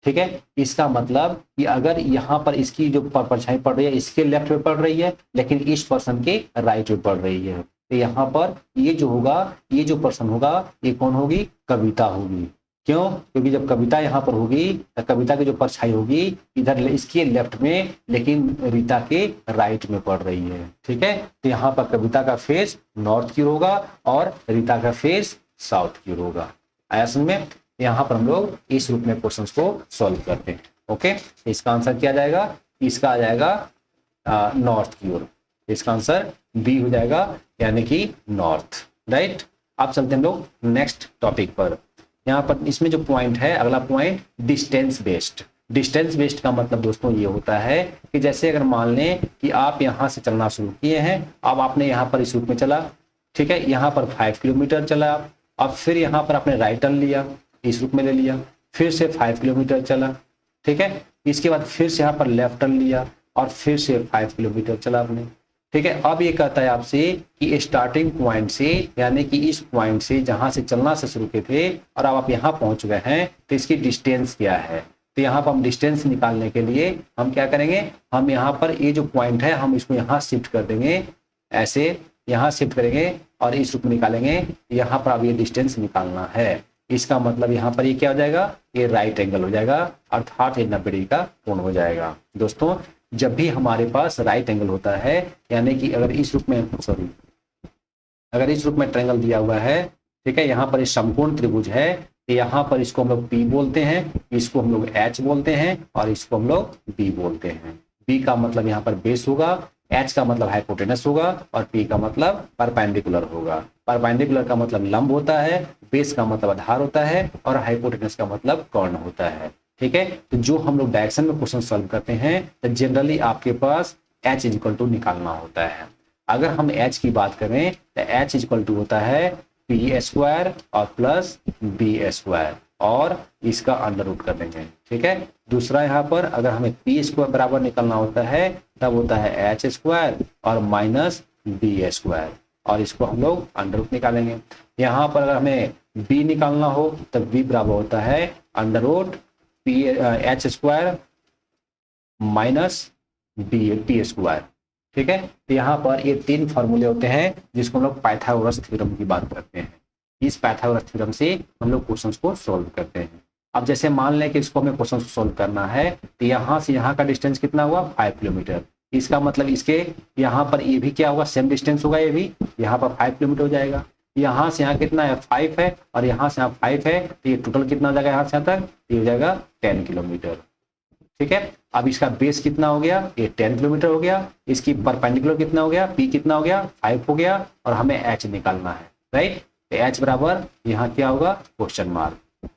ठीक है, इसका मतलब कि अगर यहाँ पर इसकी जो परछाई पड़ रही है इसके लेफ्ट में पड़ रही है लेकिन इस पर्सन के राइट में पड़ रही है, तो यहाँ पर ये जो होगा, ये जो पर्सन होगा ये कौन होगी, कविता होगी। क्यों? क्योंकि जब कविता यहाँ पर होगी तो कविता की जो परछाई होगी इधर इसके लेफ्ट में लेकिन रीता के राइट में पड़ रही है। ठीक है, तो यहाँ पर कविता का फेस नॉर्थ की ओर होगा और रीता का फेस साउथ की ओर होगा। आया समझ में? यहाँ पर हम लोग इस रूप में क्वेश्चंस को सॉल्व करते हैं। ओके, इसका आंसर क्या जाएगा, इसका आ जाएगा नॉर्थ की ओर। इसका आंसर बी हो जाएगा, यानी कि नॉर्थ, राइट। अब चलते हैं हम लोग नेक्स्ट टॉपिक पर। यहाँ पर इसमें जो पॉइंट है, अगला point distance based. Distance based का मतलब दोस्तों ये होता है कि जैसे अगर मान लें कि आप यहाँ से चलना शुरू किए हैं, अब आपने यहाँ पर इस रूट में चला, ठीक है, यहाँ पर 5 किलोमीटर चला, अब फिर यहाँ पर आपने राइट टर्न लिया, इस रूट में ले लिया, फिर से 5 किलोमीटर चला, ठीक है, इसके बाद फिर से यहाँ पर लेफ्ट टर्न लिया और फिर से 5 किलोमीटर चला आपने। ठीक है, अब ये कहता है आपसे कि स्टार्टिंग पॉइंट से, यानी कि इस पॉइंट से जहां से चलना से शुरू किए थे और अब आप यहाँ पहुंच गए हैं, तो इसकी डिस्टेंस क्या है। तो यहाँ पर हम डिस्टेंस निकालने के लिए हम क्या करेंगे, हम यहाँ पर ये जो पॉइंट है हम इसको यहाँ शिफ्ट कर देंगे, ऐसे यहाँ शिफ्ट करेंगे और इस रूप में निकालेंगे। यहाँ पर अब ये डिस्टेंस निकालना है। इसका मतलब यहाँ पर ये क्या हो जाएगा, ये राइट एंगल हो जाएगा, अर्थात ये 90 डिग्री का कोण हो जाएगा। दोस्तों, जब भी हमारे पास राइट एंगल होता है, यानी कि अगर इस रूप में अगर इस रूप में ट्रायंगल दिया हुआ है, ठीक है, यहाँ पर इस समकोण त्रिभुज है, तो यहाँ पर इसको हम लोग P बोलते हैं, इसको हम लोग H बोलते हैं और इसको हम लोग B बोलते हैं। B का मतलब यहाँ पर बेस होगा, H का मतलब हाइपोटेनस होगा और P का मतलब परपेंडिकुलर होगा। परपेंडिकुलर का मतलब लंब होता है, बेस का मतलब आधार होता है और हाइपोटेनस का मतलब कर्ण होता है। ठीक है, तो जो हम लोग डायरेक्शन में क्वेश्चन सॉल्व करते हैं तो जनरली आपके पास H इक्वल टू निकालना होता है। अगर हम H की बात करें तो H इक्वल टू होता है P स्क्वायर और प्लस B स्क्वायर और इसका अंडर रूट कर देंगे। ठीक है, दूसरा यहाँ पर अगर हमें P स्क्वायर बराबर निकालना होता है तब होता है H स्क्वायर और माइनस B स्क्वायर और इसको हम लोग अंडर रूट निकालेंगे। यहाँ पर अगर हमें B निकालना हो तब B बराबर होता है under root H square minus B square. ठीक है, तो यहाँ पर ये 3 फॉर्मूले होते हैं जिसको हम लोग पाइथागोरस थ्योरम की बात करते हैं। इस पाइथागोरस थ्योरम से हम लोग क्वेश्चंस को सॉल्व करते हैं। अब जैसे मान लें कि इसको हमें क्वेश्चन सॉल्व करना है, तो यहाँ से यहाँ का डिस्टेंस कितना हुआ 5 किलोमीटर। इसका मतलब इसके यहाँ पर ये भी क्या होगा, सेम डिस्टेंस होगा, ये भी यहाँ पर 5 किलोमीटर हो जाएगा। यहाँ से यहाँ कितना है 5 है, और यहाँ से यहाँ 5 है, तो ये टोटल कितना हो जाएगा यहाँ से यहाँ तक, ये हो जाएगा 10 किलोमीटर। ठीक है, अब इसका बेस कितना हो गया, ये 10 किलोमीटर हो गया। इसकी परपेंडिकुलर कितना हो गया, पी कितना हो गया 5 हो गया, और हमें एच निकालना है, राइट। तो एच बराबर यहाँ क्या होगा क्वेश्चन मार्क।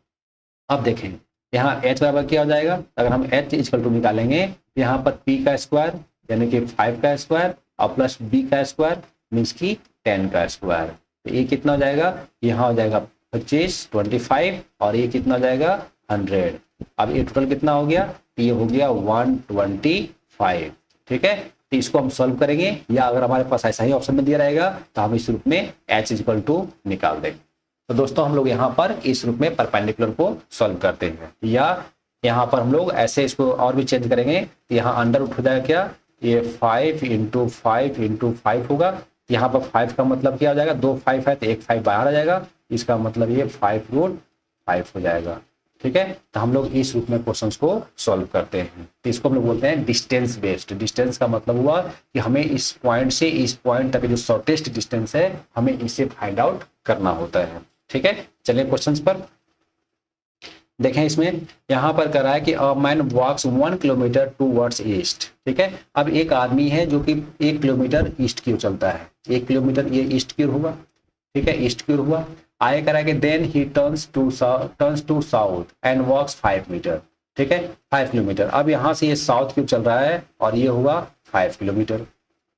अब देखें यहाँ एच बराबर क्या हो जाएगा, अगर हम एच इक्वल टू निकालेंगे, यहाँ पर पी का स्क्वायर यानी कि 5 का स्क्वायर और प्लस बी का स्क्वायर मीन्स की 10 का स्क्वायर। तो ये कितना हो जाएगा, यहाँ हो जाएगा 25 25, और ये कितना हो जाएगा 100। अब ये टोटल कितना हो गया, ये हो गया 125। ठीक है, तो इसको हम सॉल्व करेंगे, या अगर हमारे पास ऐसा ही ऑप्शन में दिया रहेगा तो हम इस रूप में एच इक्वल टू निकाल देंगे। तो दोस्तों हम लोग यहाँ पर इस रूप में परपेंडिकुलर को सॉल्व करते हैं, या यहाँ पर हम लोग ऐसे इसको और भी चेंज करेंगे। यहाँ अंडर रूट हो जाएगा क्या, ये 5 इंटू 5 इंटू 5 होगा। यहाँ पर 5 का मतलब क्या हो जाएगा, 2 5 है तो एक 5 बाहर आ जाएगा, इसका मतलब ये 5√5 हो जाएगा। ठीक है, तो हम लोग इस रूप में क्वेश्चंस को सॉल्व करते हैं। तो इसको हम लोग बोलते हैं डिस्टेंस बेस्ड। डिस्टेंस का मतलब हुआ कि हमें इस पॉइंट से इस पॉइंट तक जो शॉर्टेस्ट डिस्टेंस है हमें इसे फाइंड आउट करना होता है। ठीक है, चलिए क्वेश्चंस पर देखें। इसमें यहाँ पर कर रहा है कि a man walks 1 kilometre towards east. ठीक है, अब एक आदमी है जो कि 1 किलोमीटर ईस्ट की ओर चलता है, 1 किलोमीटर ये ईस्ट की ओर हुआ। ठीक है, ईस्ट की ओर हुआ, आगे करा कि then he turns to south and walks 5 metre. ठीक है, 5 किलोमीटर। अब यहाँ से ये साउथ की ओर चल रहा है और ये हुआ 5 किलोमीटर।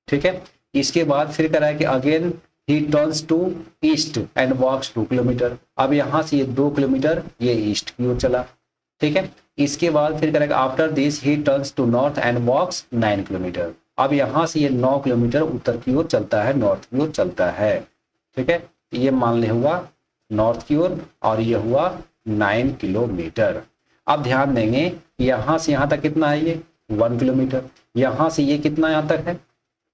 ठीक है, इसके बाद फिर करा है कि again he turns to east and walks 2 kilometre. अब यहाँ से ये 2 किलोमीटर ये ईस्ट की ओर चला। ठीक है, इसके बाद फिर करेगा after this he turns to north and walks 9 kilometre. अब यहाँ से ये 9 किलोमीटर उत्तर की ओर चलता है, नॉर्थ की ओर चलता है। ठीक है, ये मान ले हुआ नॉर्थ की ओर और ये हुआ 9 किलोमीटर। अब ध्यान देंगे यहाँ से यहाँ तक कितना है, ये 1 किलोमीटर। यहाँ से ये कितना यहाँ तक है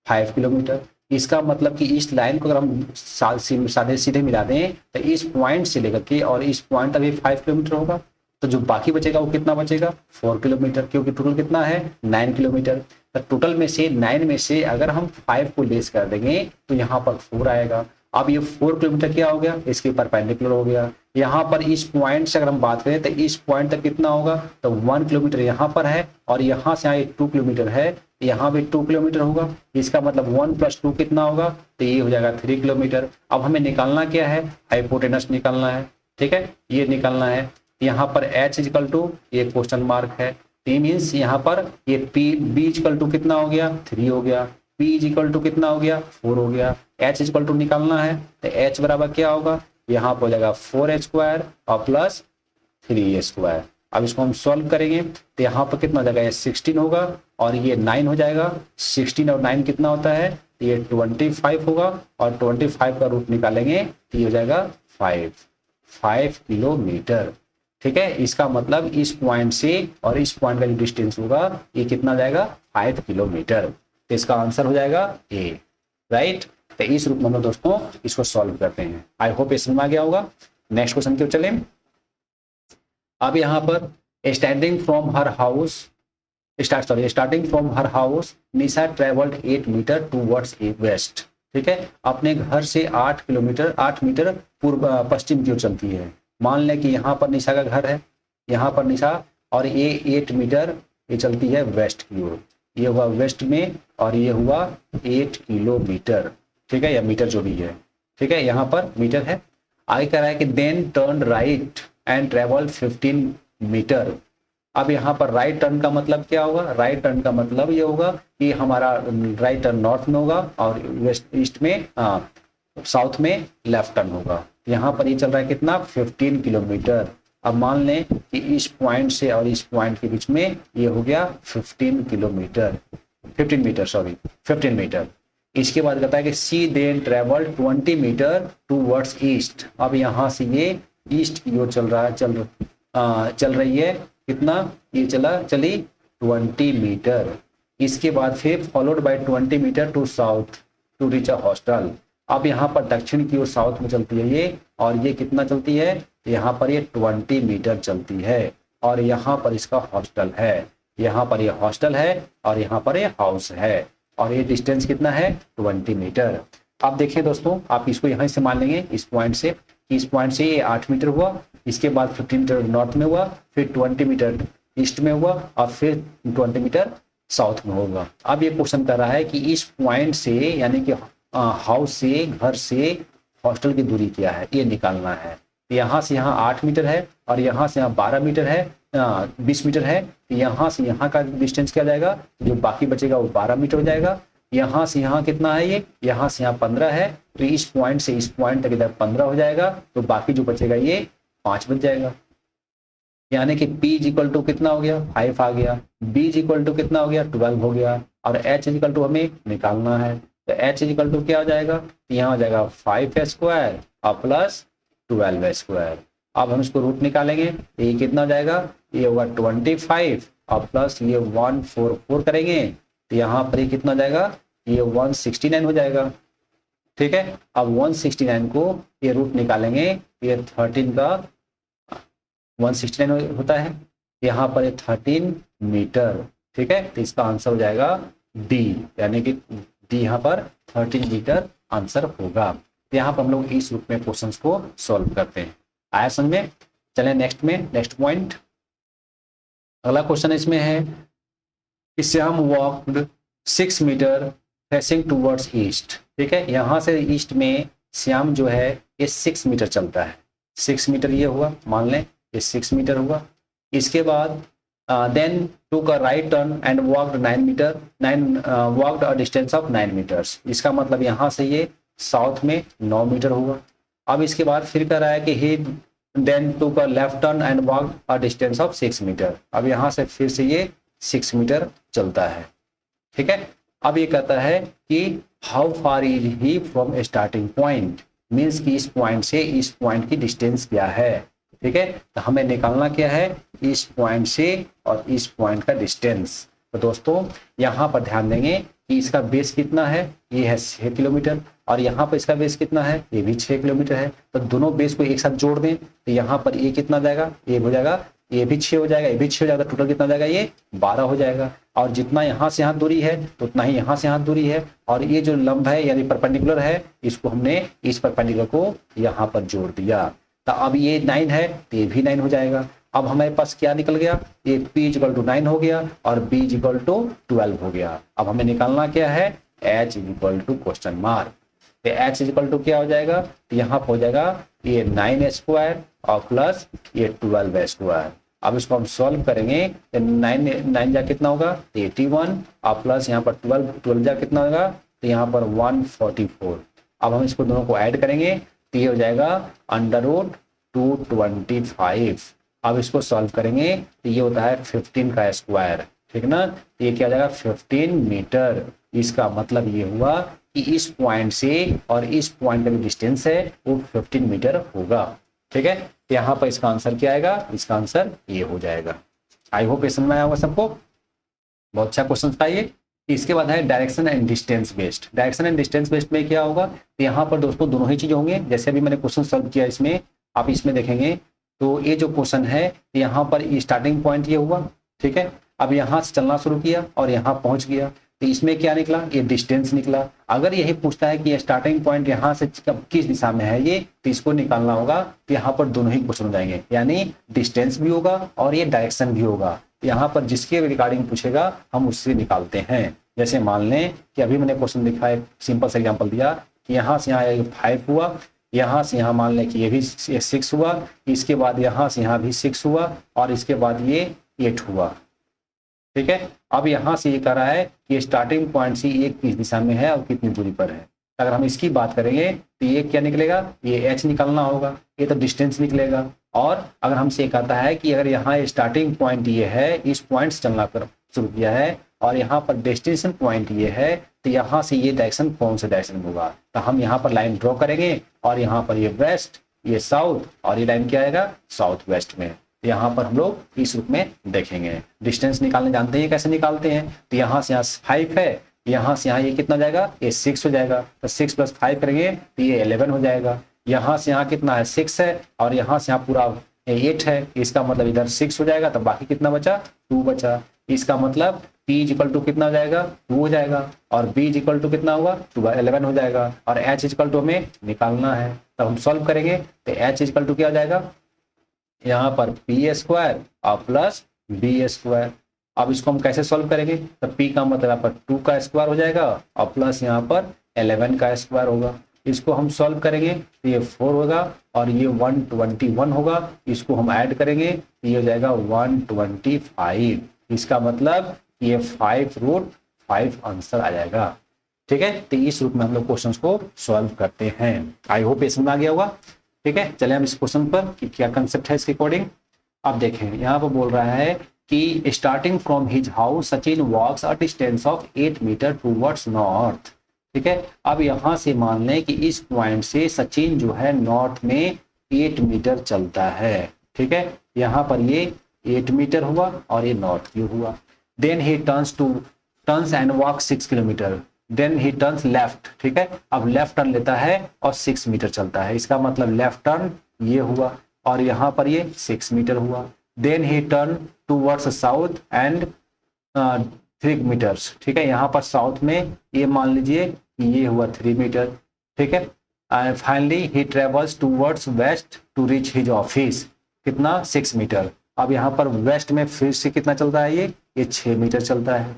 5 किलोमीटर। इसका मतलब कि इस लाइन को अगर हम सादे सीधे मिला दें तो इस पॉइंट से लेकर के और इस पॉइंट तक भी 5 किलोमीटर होगा, तो जो बाकी बचेगा वो कितना बचेगा 4 किलोमीटर, क्योंकि टोटल कितना है 9 किलोमीटर। तो टोटल में से 9 में से अगर हम 5 को लेस कर देंगे तो यहाँ पर 4 आएगा। अब ये 4 किलोमीटर क्या हो गया, इसके परपेंडिकुलर हो गया। यहाँ पर इस पॉइंट से अगर हम बात करें तो इस पॉइंट तक कितना होगा, तो 1 किलोमीटर यहाँ पर है और यहाँ से यहाँ 2 किलोमीटर है, यहाँ भी 2 किलोमीटर होगा। इसका मतलब 1 + 2 कितना होगा, तो ये हो जाएगा 3 किलोमीटर। अब हमें निकालना क्या है, हाइपोटेनस निकालना है। ठीक है, ये निकालना है। यहाँ पर h इक्वल टू ये क्वेश्चन मार्क है, टी मीन्स यहाँ पर ये पी बी इक्वल टू कितना हो गया 3 हो गया, पी इक्वल टू कितना हो गया 4 हो गया। h इक्वल टू निकालना है तो h बराबर क्या होगा, यहाँ पर हो जाएगा 4h² और प्लस 3a²। अब इसको हम सॉल्व करेंगे तो यहाँ पर कितना हो जाएगा, ये 16 होगा और ये 9 हो जाएगा। 16 और 9 कितना होता है, ये 25 होगा और 25 का रूट निकालेंगे तो ये हो जाएगा 5 किलोमीटर। ठीक है, इसका मतलब इस पॉइंट से और इस पॉइंट का जो डिस्टेंस होगा ये कितना जाएगा 5 किलोमीटर। तो इसका आंसर हो जाएगा ए, राइट। तो इस रूप में हम दोस्तों इसको सॉल्व करते हैं। आई होप ये समझ में आ गया होगा। नेक्स्ट क्वेश्चन की ओर चलें। अब यहाँ पर starting from her house Nisha travelled 8 metre towards west. ठीक है, अपने घर से 8 मीटर पूर्व पश्चिम की ओर चलती है। मान लें कि यहाँ पर निशा का घर है, यहाँ पर निशा, और ये 8 मीटर ये चलती है वेस्ट की ओर। ये हुआ वेस्ट में और ये हुआ 8 किलोमीटर। ठीक है, या मीटर जो भी है। ठीक है, यहाँ पर मीटर है। आगे कह रहा है कि then turn right and travel 15 metre. अब यहाँ पर राइट टर्न का मतलब क्या होगा, राइट टर्न का मतलब ये होगा कि हमारा राइट टर्न नॉर्थ में होगा और वेस्ट ईस्ट में साउथ में लेफ्ट टर्न होगा। यहाँ पर ये चल रहा है कितना 15 किलोमीटर। अब मान लें कि इस पॉइंट से और इस पॉइंट के बीच में ये हो गया 15 मीटर। इसके बाद कहता है कि C then travel 20 metre towards east. अब यहाँ से ये ईस्ट की ओर चल रही है कितना, ये चली 20 मीटर। इसके बाद फिर followed by 20 metre to south to reach a hostel. अब यहाँ पर दक्षिण की ओर साउथ में चलती है ये, और ये कितना चलती है, यहाँ पर ये 20 मीटर चलती है, और यहाँ पर इसका हॉस्टल है, यहाँ पर ये हॉस्टल है और यहाँ पर ये हाउस है, और ये डिस्टेंस कितना है 20 मीटर। अब देखिए दोस्तों, आप इसको यहाँ से मान लेंगे इस पॉइंट से, इस पॉइंट से ये 8 मीटर हुआ, इसके बाद 15 मीटर नॉर्थ में हुआ, फिर 20 मीटर ईस्ट में हुआ, और फिर 20 मीटर साउथ में होगा। अब ये क्वेश्चन कर रहा है कि इस पॉइंट से यानी कि हाउस से, घर से हॉस्टल की दूरी क्या है, ये निकालना है। यहाँ से यहाँ 8 मीटर है, और यहाँ से यहाँ 12 मीटर है, 20 मीटर है। यहाँ से यहाँ का डिस्टेंस क्या जाएगा, जो बाकी बचेगा वो 12 मीटर हो जाएगा। यहाँ से यहाँ कितना है, ये यहाँ से यहाँ 15 है, तो इस पॉइंट से इस पॉइंट तक इधर 15 हो जाएगा, तो बाकी जो बचेगा ये 5 बच जाएगा। यानी कि P इक्वल टू कितना हो गया, 5 आ गया, B इक्वल टू कितना हो गया, 12 हो गया, और H इक्वल टू हमें निकालना है। तो H इक्वल टू क्या हो जाएगा, यहाँ हो जाएगा 5 स्क्वायर और प्लस 12 स्क्वायर। अब हम इसको रूट निकालेंगे, ये कितना हो जाएगा, ये होगा 25 और प्लस ये 144 करेंगे, तो यहाँ पर ये कितना हो जाएगा, ये 169 हो जाएगा। ठीक है, अब 169 को ये रूट निकालेंगे, ये 13 का 169 होता है, यहाँ पर 13 मीटर। ठीक है, तो इसका आंसर हो जाएगा डी, यानी कि डी यहाँ पर 13 मीटर आंसर होगा। तो यहाँ पर हम लोग इस रूप में क्वेश्चंस को सॉल्व करते हैं। आया समझ में? चलें नेक्स्ट में, नेक्स्ट पॉइंट। अगला क्वेश्चन इसमें है कि Shyam walked 6 metre facing towards east. ठीक है, यहाँ से ईस्ट में श्याम जो है ये 6 मीटर चलता है। 6 मीटर ये हुआ, मान लें ये 6 मीटर हुआ। इसके बाद then took a right turn and walked 9 metre, walked a distance of 9 metres. इसका मतलब यहाँ से ये साउथ में 9 मीटर हुआ। अब इसके बाद फिर कह रहा है कि he then took a left turn and walked a distance of 6 metre. अब यहाँ से फिर से ये 6 मीटर चलता है। ठीक है, अब ये कहता है कि how far is he from starting point, means कि इस पॉइंट से इस पॉइंट की डिस्टेंस क्या है। ठीक है, तो हमें निकालना क्या है, इस पॉइंट से और इस पॉइंट का डिस्टेंस। तो दोस्तों यहाँ पर ध्यान देंगे कि इसका बेस कितना है, ये है 6 किलोमीटर, और यहाँ पर इसका बेस कितना है, ये भी 6 किलोमीटर है। तो दोनों बेस को एक साथ जोड़ दें, तो यहाँ पर ये कितना जाएगा, ये हो जाएगा, ये भी 6 हो जाएगा, ये भी 6 हो जाएगा, टोटल कितना जाएगा, ये 12 हो जाएगा। और जितना यहाँ से यहाँ दूरी है तो उतना ही यहाँ से यहाँ दूरी है, और ये जो लंब है यानी परपेंडिकुलर है, इसको हमने इस परपेंडिकुलर को यहाँ पर जोड़ दिया। तो अब ये 9 है तो ये भी 9 हो जाएगा। अब हमारे पास क्या निकल गया, ये P इक्वल टू 9 हो गया और B इक्वल टू 12 हो गया। अब हमें निकालना क्या है, H equal to question mark. तो H इक्वल टू क्या हो जाएगा, तो यहाँ हो जाएगा ये 9 स्क्वायर और प्लस ये 12 स्क्वायर। अब इसको हम सॉल्व करेंगे तो 9 जा कितना होगा, 81 और प्लस यहाँ पर 12 जा कितना होगा, तो यहाँ पर 144। अब हम इसको दोनों को ऐड करेंगे तो ये हो जाएगा √225। अब इसको सॉल्व करेंगे तो ये होता है 15 का स्क्वायर। ठीक ना, तो ये क्या हो जाएगा 15 मीटर। इसका मतलब ये हुआ कि इस पॉइंट से और इस पॉइंट का जो डिस्टेंस है वो 15 मीटर होगा। ठीक है, यहाँ पर इसका आंसर क्या आएगा, इसका आंसर ये हो जाएगा। आई होप ये समझ में आया होगा सबको, बहुत अच्छा क्वेश्चन था ये। इसके बाद है direction and distance based. Direction and distance based में क्या होगा, तो यहाँ पर दोस्तों दोनों ही चीजें होंगे। जैसे अभी मैंने क्वेश्चन सॉल्व किया, इसमें आप इसमें देखेंगे तो ये जो क्वेश्चन है यहाँ पर स्टार्टिंग पॉइंट ये हुआ। ठीक है, अब यहाँ से चलना शुरू किया और यहाँ पहुंच गया, तो इसमें क्या निकला, ये डिस्टेंस निकला। अगर यही पूछता है कि स्टार्टिंग पॉइंट यहाँ से किस दिशा में है ये, तो इसको निकालना होगा। तो यहाँ पर दोनों ही क्वेश्चन हो जाएंगे, यानी डिस्टेंस भी होगा और ये डायरेक्शन भी होगा। यहाँ पर जिसके रिगार्डिंग पूछेगा हम उससे निकालते हैं। जैसे मान लें कि अभी मैंने क्वेश्चन लिखा है, सिंपल सा एग्जाम्पल दिया कि यहाँ से यहाँ 5 हुआ, यहाँ से यहाँ मान लें कि ये भी 6 हुआ, इसके बाद यहाँ से यहाँ भी 6 हुआ और इसके बाद ये 8 हुआ। ठीक है, अब यहाँ से ये कह रहा है कि स्टार्टिंग पॉइंट से ये किस दिशा में है और कितनी दूरी पर है। अगर हम इसकी बात करेंगे तो ये क्या निकलेगा, ये h निकालना होगा, ये तो डिस्टेंस निकलेगा। और अगर हमसे कहता है कि अगर यहाँ स्टार्टिंग पॉइंट ये है, इस पॉइंट से चलना शुरू किया है और यहाँ पर डेस्टिनेशन पॉइंट ये है, तो यहाँ से ये डायरेक्शन कौन सा डायरेक्शन होगा। तो हम यहाँ पर लाइन ड्रॉ करेंगे और यहाँ पर ये वेस्ट, ये साउथ और ये लाइन क्या आएगा साउथ वेस्ट में। यहाँ पर हम लोग इस रूप में देखेंगे। डिस्टेंस निकालने जानते हैं कैसे निकालते हैं, तो यहाँ से यहाँ 5 है, यहाँ से यहाँ ये कितना जाएगा, ये 6 हो जाएगा, तो 6 + 5 करेंगे तो ये 11 हो जाएगा। यहाँ से यहाँ कितना है, 6 है, और यहाँ से यहाँ पूरा 8 है, इसका मतलब इधर 6 हो जाएगा, तो बाकी कितना बचा, 2 बचा। इसका मतलब P = कितना हो जाएगा, 2 हो जाएगा, और B = कितना होगा, 11 हो जाएगा, और H = हमें निकालना है, तो हम सॉल्व करेंगे तो H = क्या हो जाएगा, यहाँ पर P² और प्लस B²। अब इसको हम कैसे सॉल्व करेंगे, तो P का मतलब यहाँ पर 2 का स्क्वायर हो जाएगा और प्लस यहाँ पर 11 का स्क्वायर होगा। इसको हम सॉल्व करेंगे तो ये 4 होगा और ये 121 होगा, इसको हम ऐड करेंगे तो ये हो जाएगा 125। इसका मतलब ये 5√5 आंसर आ जाएगा। ठीक है, तो इस रूप में हम लोग क्वेश्चंस को सॉल्व करते हैं। आई होप ये समझ आ गया होगा। ठीक है, चले हम इस क्वेश्चन पर कि क्या कंसेप्ट है इसके अकॉर्डिंग। अब देखें, यहाँ पर बोल रहा है कि starting from his house Sachin walks a distance of 8 metre towards north. ठीक है, अब यहाँ से मान लें कि इस पॉइंट से सचिन जो है नॉर्थ में 8 मीटर चलता है। ठीक है, यहाँ पर ये 8 मीटर हुआ और ये नॉर्थ व्यू हुआ। Then he turns and walk 6 kilometre, then he turns left. ठीक है, अब लेफ्ट टर्न लेता है और 6 मीटर चलता है, इसका मतलब लेफ्ट टर्न ये हुआ और यहाँ पर ये 6 मीटर हुआ। Then he turn towards south and 3 metres. ठीक है, यहाँ पर साउथ में ये मान लीजिए ये हुआ 3 मीटर। ठीक है, and finally he travels towards west to reach his office, कितना, 6 मीटर। अब यहाँ पर वेस्ट में फिर से कितना चलता है, ये 6 मीटर चलता है।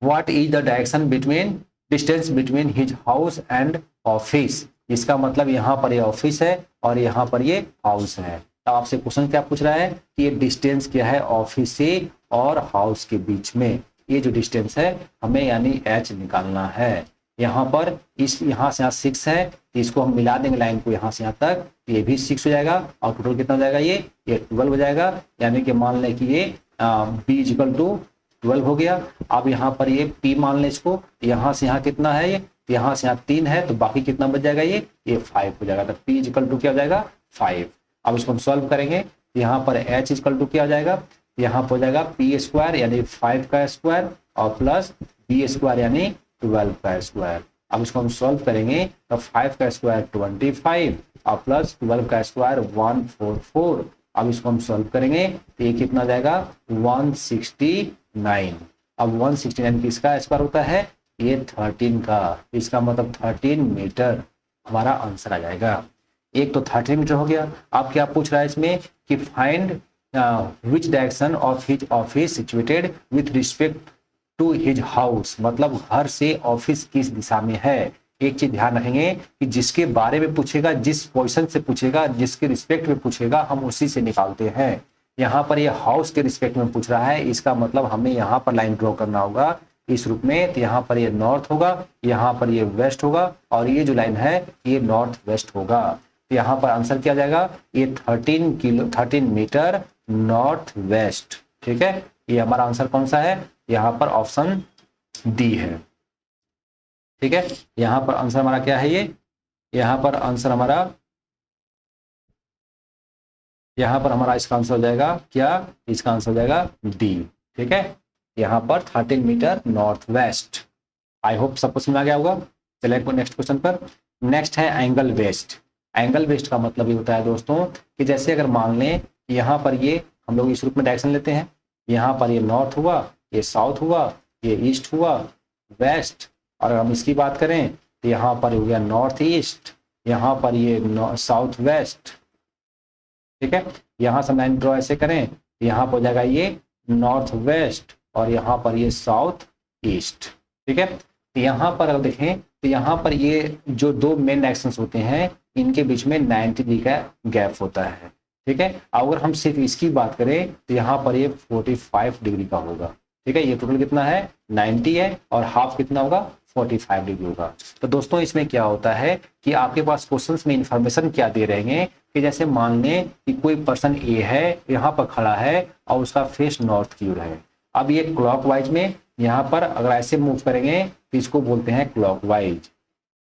What is the direction between distance between his house and office, इसका मतलब यहाँ पर ये ऑफिस है और यहाँ पर ये हाउस है। तो आपसे क्वेश्चन क्या पूछ रहा है कि ये डिस्टेंस क्या है ऑफिस से और हाउस के बीच में, ये जो डिस्टेंस है हमें यानी H निकालना है। यहाँ पर यहाँ से यहाँ 6 है, तो इसको हम मिला देंगे लाइन को यहाँ से यहाँ तक, तो ये भी 6 हो जाएगा और टोटल कितना हो जाएगा, ये 12 हो जाएगा। यानी कि मान लें कि ये B = 12 हो गया। अब यहाँ पर ये P मान लें इसको, यहाँ से यहाँ कितना है, ये यहाँ से यहाँ 3 है, तो बाकी कितना बच जाएगा, ये 5 हो जाएगा। तो P = क्या हो जाएगा, 5। अब इसको हम सॉल्व करेंगे, यहाँ पर H = क्या हो जाएगा, यहाँ पर हो जाएगा P² यानी 5 का स्क्वायर और प्लस B² यानी 12 का स्क्वायर। अब इसको हम सॉल्व करेंगे तो 5 का स्क्वायर 25 और प्लस 12 का स्क्वायर 144। अब इसको हम सॉल्व करेंगे तो ये कितना जाएगा, 169। अब 169 किसका स्क्वायर होता है, ये 13 का, इसका मतलब 13 मीटर हमारा आंसर आ जाएगा। एक तो 13 मीटर हो गया। अब क्या पूछ रहा है इसमें कि find which direction of his office situated with respect to his house, मतलब घर से ऑफिस किस दिशा में है। एक चीज ध्यान रखेंगे कि जिसके बारे में पूछेगा, जिस पोजीशन से पूछेगा, जिसके रिस्पेक्ट में पूछेगा, हम उसी से निकालते हैं। यहाँ पर ये हाउस के रिस्पेक्ट में पूछ रहा है, इसका मतलब हमें यहाँ पर लाइन ड्रॉ करना होगा इस रूप में। तो यहाँ पर ये नॉर्थ होगा, यहाँ पर ये वेस्ट होगा और ये जो लाइन है ये नॉर्थ वेस्ट होगा। तो यहाँ पर आंसर क्या जाएगा, ये 13 मीटर नॉर्थ वेस्ट। ठीक है, ये हमारा आंसर कौन सा है, यहाँ पर ऑप्शन डी है। ठीक है, यहाँ पर आंसर हमारा क्या है, ये यहाँ पर आंसर हमारा इसका आंसर हो जाएगा क्या, इसका आंसर हो जाएगा डी। ठीक है, यहाँ पर 13 metre north west. I hope सबको समझ आ गया होगा। चलिए नेक्स्ट क्वेश्चन पर। नेक्स्ट है एंगल वेस्ट। एंगल वेस्ट का मतलब ये होता है दोस्तों कि जैसे अगर मान लें यहाँ पर ये हम लोग इस रूप में डायरेक्शन लेते हैं, यहाँ पर ये नॉर्थ हुआ, ये साउथ हुआ, ये ईस्ट हुआ, वेस्ट। और अगर हम इसकी बात करें तो यहाँ पर हो गया नॉर्थ ईस्ट, यहाँ पर ये साउथ वेस्ट। ठीक है, यहाँ से लाइन ड्रॉ ऐसे करें तो यहाँ पर हो जाएगा ये नॉर्थ वेस्ट और यहाँ पर ये साउथ ईस्ट। ठीक है, तो यहाँ पर अगर देखें तो यहाँ पर ये जो दो मेन डायरेक्शंस होते हैं इनके बीच में 90 डिग्री का गैप होता है। ठीक है, अगर हम सिर्फ इसकी बात करें तो यहाँ पर ये 45 डिग्री का होगा। ठीक है, ये टोटल कितना है 90 है और हाफ कितना होगा 45 डिग्री होगा। तो दोस्तों इसमें क्या होता है कि आपके पास क्वेश्चंस में इंफॉर्मेशन क्या दे रहे हैं कि जैसे मान लें कि कोई पर्सन ए है, यहाँ पर खड़ा है और उसका फेस नॉर्थ की ओर है। अब ये क्लॉकवाइज में यहाँ पर अगर ऐसे मूव करेंगे तो इसको बोलते हैं क्लॉकवाइज।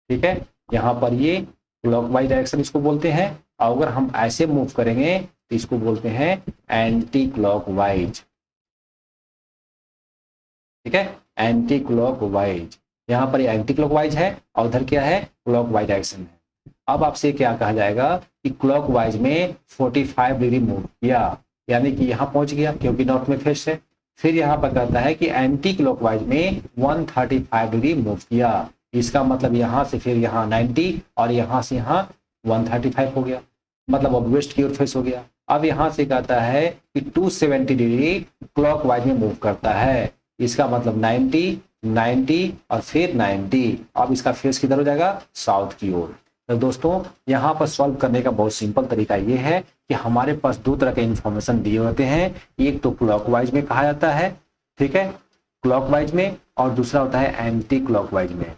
ठीक है, यहाँ पर ये क्लॉकवाइज डायरेक्शन इसको बोलते हैं। और अगर हम ऐसे मूव करेंगे तो इसको बोलते हैं एंटी क्लॉकवाइज। ठीक है, एंटी क्लॉकवाइज। यहाँ पर एंटी क्लॉकवाइज है और उधर क्या है, क्लॉकवाइज डायरेक्शन है। अब आपसे क्या कहा जाएगा कि क्लॉकवाइज में 45 डिग्री मूव किया, यानी कि यहाँ पहुंच गया क्योंकि नॉर्थ में फेस है। फिर यहाँ पर कहता है कि एंटी क्लॉकवाइज में 135 डिग्री मूव किया, इसका मतलब यहाँ से फिर यहाँ 90 और यहाँ से यहाँ 135 हो गया, मतलब अब वेस्ट की ओर फेस हो गया। अब यहाँ से कहता है कि 270 डिग्री क्लॉकवाइज में मूव करता है, इसका मतलब 90 90 और फिर 90। अब इसका फेस किधर हो जाएगा, साउथ की ओर। तो दोस्तों यहाँ पर सॉल्व करने का बहुत सिंपल तरीका ये है कि हमारे पास दो तरह के इंफॉर्मेशन दिए होते हैं, एक तो क्लॉकवाइज में कहा जाता है, ठीक है, क्लॉकवाइज में, और दूसरा होता है एंटी क्लॉकवाइज में,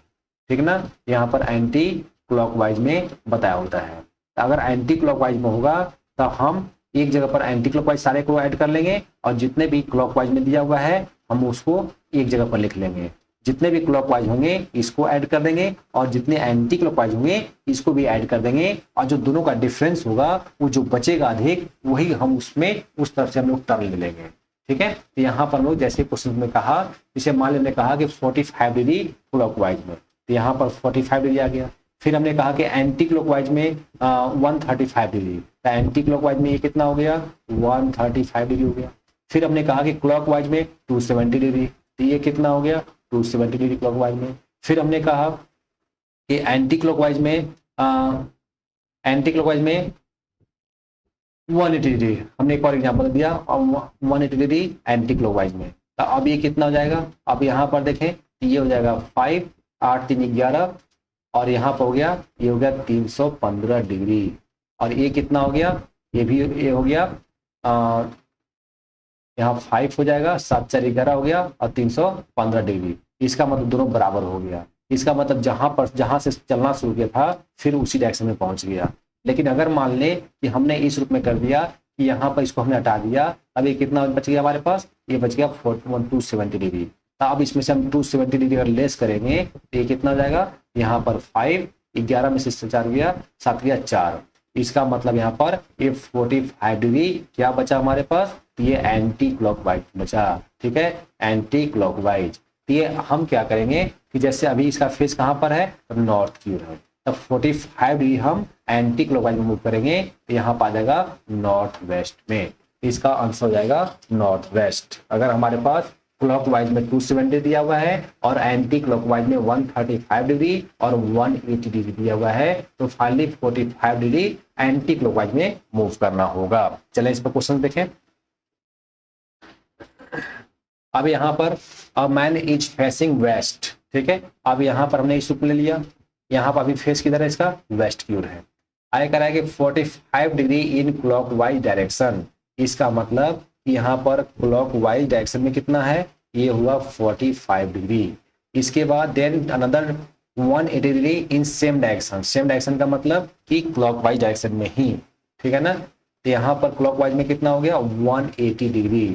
ठीक ना। यहाँ पर एंटी क्लॉकवाइज में बताया होता है। तो अगर एंटी क्लॉकवाइज में होगा तो हम एक जगह पर एंटी क्लॉकवाइज सारे को ऐड कर लेंगे और जितने भी क्लॉकवाइज में दिया हुआ है हम उसको एक जगह पर लिख लेंगे। जितने भी क्लॉकवाइज होंगे इसको ऐड कर देंगे और जितने एंटी क्लॉकवाइज होंगे इसको भी ऐड कर देंगे, और जो दोनों का डिफरेंस होगा वो जो बचेगा अधिक वही हम उसमें उस तरफ से हम लोग टर्न ले लेंगे। ठीक है, तो यहाँ पर हम लोग जैसे क्वेश्चन में कहा, जैसे मान लेने कहा कि 45 डिग्री क्लॉकवाइज में, तो यहाँ पर 45 डिग्री आ गया। फिर हमने कहा कि एंटी क्लॉकवाइज में 135 डिग्री, तो एंटी क्लॉकवाइज में ये कितना हो गया, 135 डिग्री हो गया। फिर हमने कहा कि क्लॉकवाइज में 270 डिग्री, तो ये कितना हो गया, 270 डिग्री क्लॉकवाइज में। फिर हमने कहा कि एंटी क्लॉकवाइज में 180 डिग्री, हमने एक और एग्जांपल दिया, और 180 डिग्री एंटी क्लॉकवाइज में। तो अब ये कितना हो जाएगा, अब यहाँ पर देखें ये हो जाएगा 5 8 3 11, और यहाँ पर हो गया, ये हो गया 315 डिग्री, और ये कितना हो गया, ये भी ये हो गया यहाँ 5 हो जाएगा, 7 4 11 हो गया, और 315 डिग्री। इसका मतलब दोनों बराबर हो गया। इसका मतलब जहां से चलना शुरू किया था फिर उसी डायरेक्शन में पहुंच गया। लेकिन अगर मान ले कि हमने इस रूप में कर दिया कि यहाँ पर इसको हमने हटा दिया, अब ये कितना बच गया हमारे पास, ये बच गया 270 डिग्री। तो अब इसमें से हम 270 डिग्री अगर लेस करेंगे तो ये कितना हो जाएगा, यहाँ पर 5 11 में से 4 गया, 7 गया 4। इसका मतलब यहाँ पर ये 45 डिग्री क्या बचा हमारे पास, ये एंटी क्लॉकवाइज बचा। ठीक है, एंटी क्लॉकवाइज। ये हम क्या करेंगे कि जैसे अभी इसका फेस कहाँ पर है, नॉर्थ की ओर है, तब 45 डिग्री हम एंटी क्लॉकवाइज में मूव करेंगे तो यहाँ पर आ जाएगा नॉर्थ वेस्ट में। इसका आंसर हो जाएगा नॉर्थ वेस्ट। अगर हमारे पास क्लॉकवाइज में 270 दिया हुआ है और एंटी क्लॉकवाइज में 135 डिग्री और 180 डिग्री दिया हुआ है, तो फाइनली 45 डिग्री एंटी क्लॉकवाइज में मूव करना होगा। चलें इस पर क्वेश्चन देखें। अब यहाँ पर a man is facing west, ठीक है, अब यहाँ पर हमने इस रूप ले लिया, यहाँ पर अभी फेस किधर है इसका, वेस्ट की ओर है। आगे कह रहा है कि 45 डिग्री इन क्लॉकवाइज डायरेक्शन, इसका मतलब यहाँ पर क्लॉकवाइज डायरेक्शन में कितना है, ये हुआ 45 डिग्री। इसके बाद then another 180 degree in same direction, same direction का मतलब कि क्लॉकवाइज डायरेक्शन में ही, ठीक है ना। तो यहाँ पर क्लॉकवाइज में कितना हो गया, 180 डिग्री,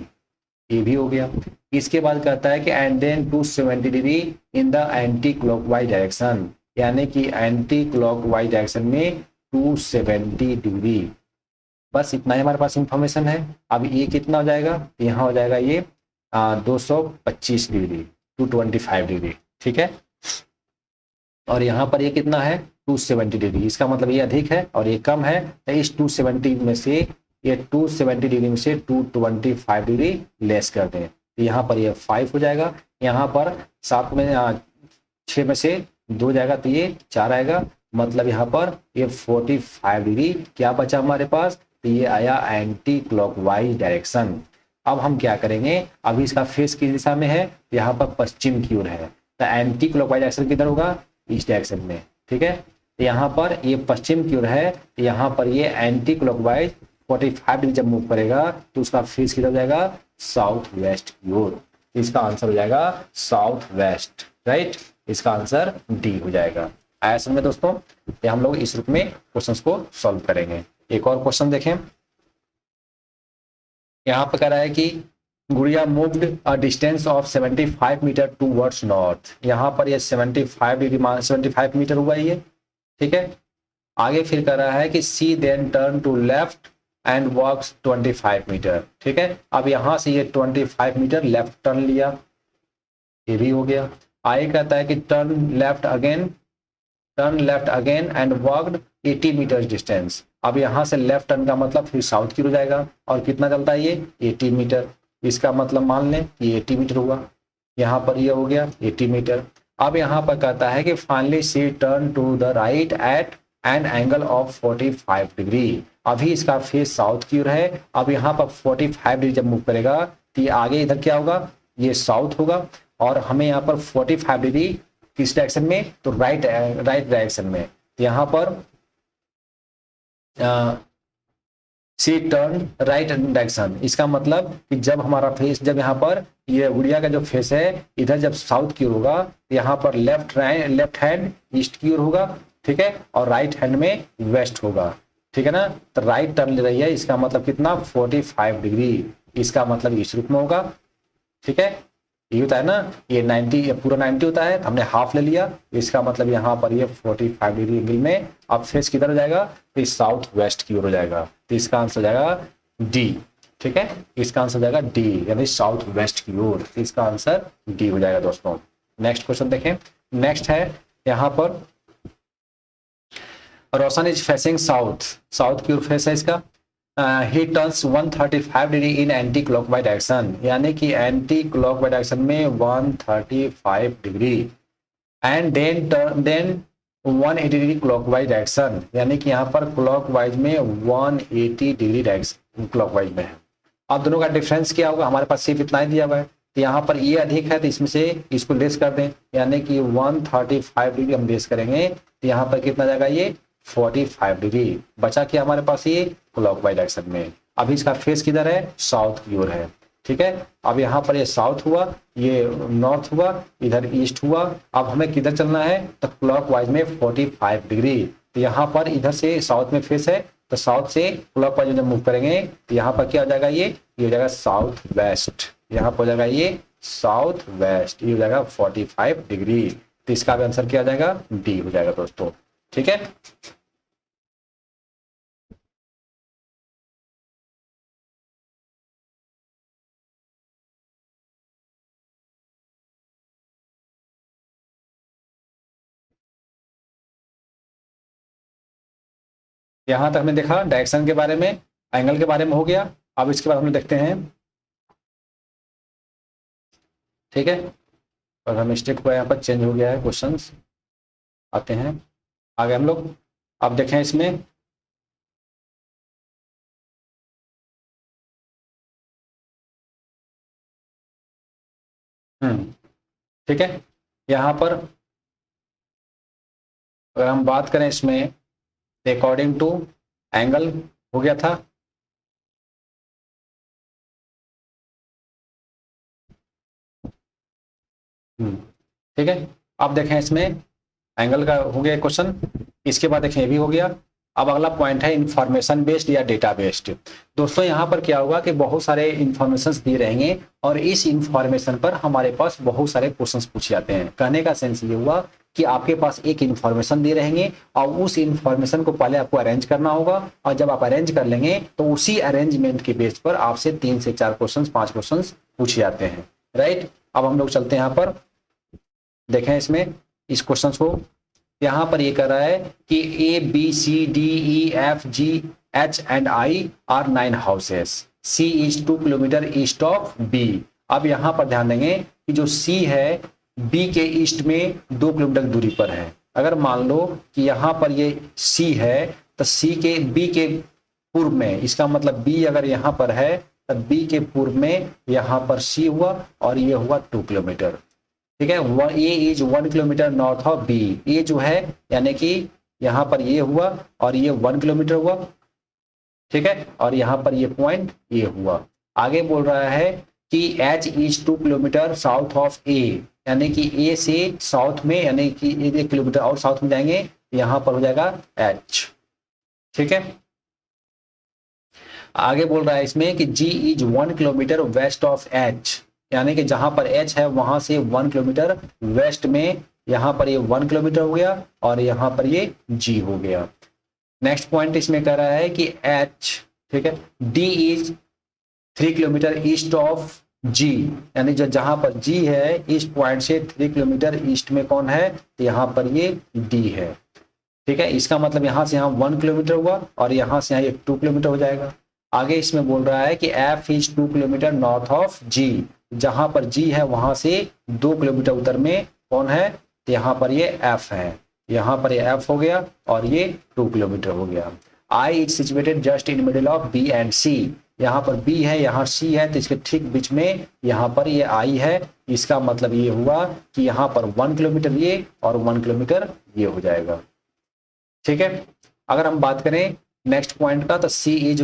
ये भी हो गया। इसके बाद कहता है कि and then 270 degree in the anti clockwise direction, यानी कि एंटी क्लॉकवाइज डायरेक्शन में 270 डिग्री। बस इतना ही हमारे पास इंफॉर्मेशन है। अब ये कितना हो जाएगा, यहाँ हो जाएगा ये 225 डिग्री, 225 डिग्री, ठीक है। और यहाँ पर ये कितना है, 270 डिग्री, इसका मतलब ये अधिक है और ये कम है, तो इस 270 में से ये 270 डिग्री में से 225 डिग्री लेस कर दें, तो यहाँ पर ये 5 हो जाएगा। यहाँ पर 7 में 6 में से 2 जाएगा तो ये 4 आएगा, मतलब यहाँ पर ये 45 डिग्री क्या बचा हमारे पास, तो ये आया एंटी क्लॉकवाइज डायरेक्शन। अब हम क्या करेंगे, अभी इसका फेस किस दिशा में है, यहाँ पर पश्चिम की ओर है, तो एंटी क्लॉकवाइज डायरेक्शन किधर होगा, इस डायरेक्शन में, ठीक है। तो यहाँ पर ये पश्चिम की ओर है, तो यहाँ पर ये एंटी क्लॉकवाइज 45 डिग्री जब मूव करेगा तो उसका फेस किधर जाएगा, साउथ वेस्ट की ओर। इसका आंसर हो जाएगा साउथ वेस्ट, राइट। इसका आंसर डी हो जाएगा। आया समझ में दोस्तों, ये हम लोग इस रूप में क्वेश्चंस को सॉल्व करेंगे। एक और क्वेश्चन देखें, यहाँ पर कह रहा है कि Gudiya moved a distance of 75 metre towards north, यहाँ पर ये 75 डिग्री 75 मीटर हुआ ये, ठीक है। आगे फिर कह रहा है कि C then turn to left and walks 25 metres. ठीक है, अब यहाँ से ये 25 मीटर लेफ्ट टर्न लिया, ये भी हो गया। आगे कहता है कि turn left again and walked 80 metre distance. अब यहाँ से लेफ्ट टर्न का मतलब फिर साउथ की ओर जाएगा, और कितना चलता है ये 80 मीटर। इसका मतलब मान लें ये 80 मीटर हुआ, यहाँ पर ये हो गया 80 मीटर। अब यहाँ पर कहता है कि finally she turn to the right at an angle of 45 degree. अभी इसका फेस साउथ की ओर है। अब यहाँ पर 45 डिग्री जब मूव करेगा तो ये आगे इधर क्या होगा, ये साउथ होगा, और हमें यहाँ पर 45 डिग्री किस डायरेक्शन में, तो राइट डायरेक्शन में। यहाँ पर सी टर्न राइट डायरेक्शन, इसका मतलब कि जब हमारा फेस, जब यहाँ पर ये गुड़िया का जो फेस है इधर जब साउथ की ओर होगा, यहाँ पर लेफ्ट हैंड ईस्ट की ओर होगा, ठीक है, और राइट हैंड में वेस्ट होगा। ठीक है ना, तो राइट टर्न ले रही है, इसका मतलब कितना 45 डिग्री, इसका मतलब इस रूप में होगा। ठीक है, ये होता है ना, ये 90 पूरा 90 होता है, हमने हाफ ले लिया, इसका मतलब यहाँ पर ये 45 डिग्री एंगल में अब फेस किधर हो जाएगा, तो साउथ वेस्ट की ओर हो जाएगा। तो इसका आंसर हो जाएगा डी। ठीक है, इसका आंसर हो जाएगा डी, यानी साउथ वेस्ट की ओर। इसका आंसर डी हो जाएगा दोस्तों। नेक्स्ट क्वेश्चन देखें। नेक्स्ट है यहाँ पर रोशन इज फेसिंग साउथ की ओर फेस है इसका। He turns 135 degree in anti clockwise direction, यानी कि एंटी क्लॉकवाइज डायरेक्शन में 135 degree, and then 180 degree clockwise direction, यानी कि यहाँ पर क्लॉकवाइज में 180 डिग्री डायरेक्शन क्लॉकवाइज में है। अब दोनों का डिफरेंस क्या होगा, हमारे पास सिर्फ इतना ही दिया हुआ है, तो यहाँ पर ये अधिक है तो इसमें से इसको लेस कर दें, यानी कि 135 डिग्री हम लेस करेंगे तो यहाँ पर कितना जाएगा, ये 45 डिग्री बचा कि हमारे पास ये क्लॉकवाइज डायरेक्शन में। अभी इसका फेस किधर है, साउथ की ओर है। ठीक है, अब यहाँ पर ये साउथ हुआ, ये नॉर्थ हुआ, इधर ईस्ट हुआ। अब हमें किधर चलना है, तो क्लॉकवाइज में 45 डिग्री। तो यहाँ पर इधर से साउथ में फेस है, तो साउथ से क्लॉकवाइज जब मूव करेंगे तो यहाँ पर क्या हो जाएगा, ये हो जाएगा साउथ वेस्ट। यहाँ पर हो जाएगा ये साउथ वेस्ट, ये हो जाएगा 45 डिग्री। तो इसका भी आंसर क्या हो जाएगा, डी हो जाएगा दोस्तों। ठीक है, यहां तक हमने देखा डायरेक्शन के बारे में, एंगल के बारे में हो गया। अब इसके बाद हम लोग देखते हैं, ठीक है, और हम मिस्टेक हुआ, यहाँ पर चेंज हो गया है क्वेश्चंस। आते हैं आगे हम लोग, अब देखें इसमें ठीक है, यहाँ पर अगर हम बात करें इसमें अकॉर्डिंग टू एंगल हो गया था। ठीक है, अब देखें इसमें एंगल का हो गया क्वेश्चन, इसके बाद देखें ये भी हो गया। अब अगला पॉइंट है इंफॉर्मेशन बेस्ड या डेटा बेस्ड। दोस्तों यहाँ पर क्या होगा कि बहुत सारे इंफॉर्मेशन दिए रहेंगे और इस इंफॉर्मेशन पर हमारे पास बहुत सारे क्वेश्चंस पूछे जाते हैं। कहने का सेंस ये हुआ कि आपके पास एक इंफॉर्मेशन दिए रहेंगे और उस इंफॉर्मेशन को पहले आपको अरेंज करना होगा, और जब आप अरेंज कर लेंगे तो उसी अरेंजमेंट के बेस पर आपसे 3 से 4 क्वेश्चन 5 क्वेश्चन पूछे जाते हैं। राइट, अब हम लोग चलते हैं यहाँ पर, देखें इसमें इस क्वेश्चन को। यहाँ पर ये कह रहा है कि A B C D E F G H and I are 9 houses, C is 2 kilometre east of B. अब यहाँ पर ध्यान देंगे कि जो सी है बी के ईस्ट में 2 किलोमीटर दूरी पर है। अगर मान लो कि यहाँ पर ये सी है तो सी के बी के पूर्व में, इसका मतलब बी अगर यहाँ पर है तो बी के पूर्व में यहाँ पर सी हुआ और ये हुआ 2 किलोमीटर। ठीक है, A is 1 kilometre north of B, ये जो है यानी कि यहाँ पर ये हुआ और ये 1 किलोमीटर हुआ। ठीक है, और यहाँ पर ये पॉइंट ये हुआ। आगे बोल रहा है कि H is 2 kilometre south of A, यानी कि ए से साउथ में, यानी कि 1 किलोमीटर और साउथ में जाएंगे, यहाँ पर हो जाएगा एच। ठीक है, आगे बोल रहा है इसमें कि G is 1 kilometre west of H, यानी कि जहां पर एच है वहां से 1 किलोमीटर वेस्ट में, यहां पर ये 1 किलोमीटर हो गया और यहां पर ये जी हो गया। नेक्स्ट पॉइंट इसमें कह रहा है कि एच, ठीक है। D is 3 kilometres east of G, यानी जो जहां पर जी है इस पॉइंट से 3 किलोमीटर ईस्ट में कौन है, तो यहाँ पर ये डी है। ठीक है, इसका मतलब यहाँ से यहाँ 1 किलोमीटर हुआ और यहाँ से यहाँ ये 2 किलोमीटर हो जाएगा। आगे इसमें बोल रहा है कि F is 2 kilometres north of G, जहां पर जी है वहां से 2 किलोमीटर उत्तर में कौन है, तो यहाँ पर ये एफ है, यहाँ पर ये एफ हो गया और ये 2 किलोमीटर हो गया। I is situated just in middle of B and C, यहाँ पर बी है यहाँ सी है, तो इसके ठीक बीच में यहाँ पर ये आई है। इसका मतलब ये हुआ कि यहाँ पर 1 किलोमीटर ये और 1 किलोमीटर ये हो जाएगा। ठीक है, अगर हम बात करें नेक्स्ट पॉइंट का, तो C is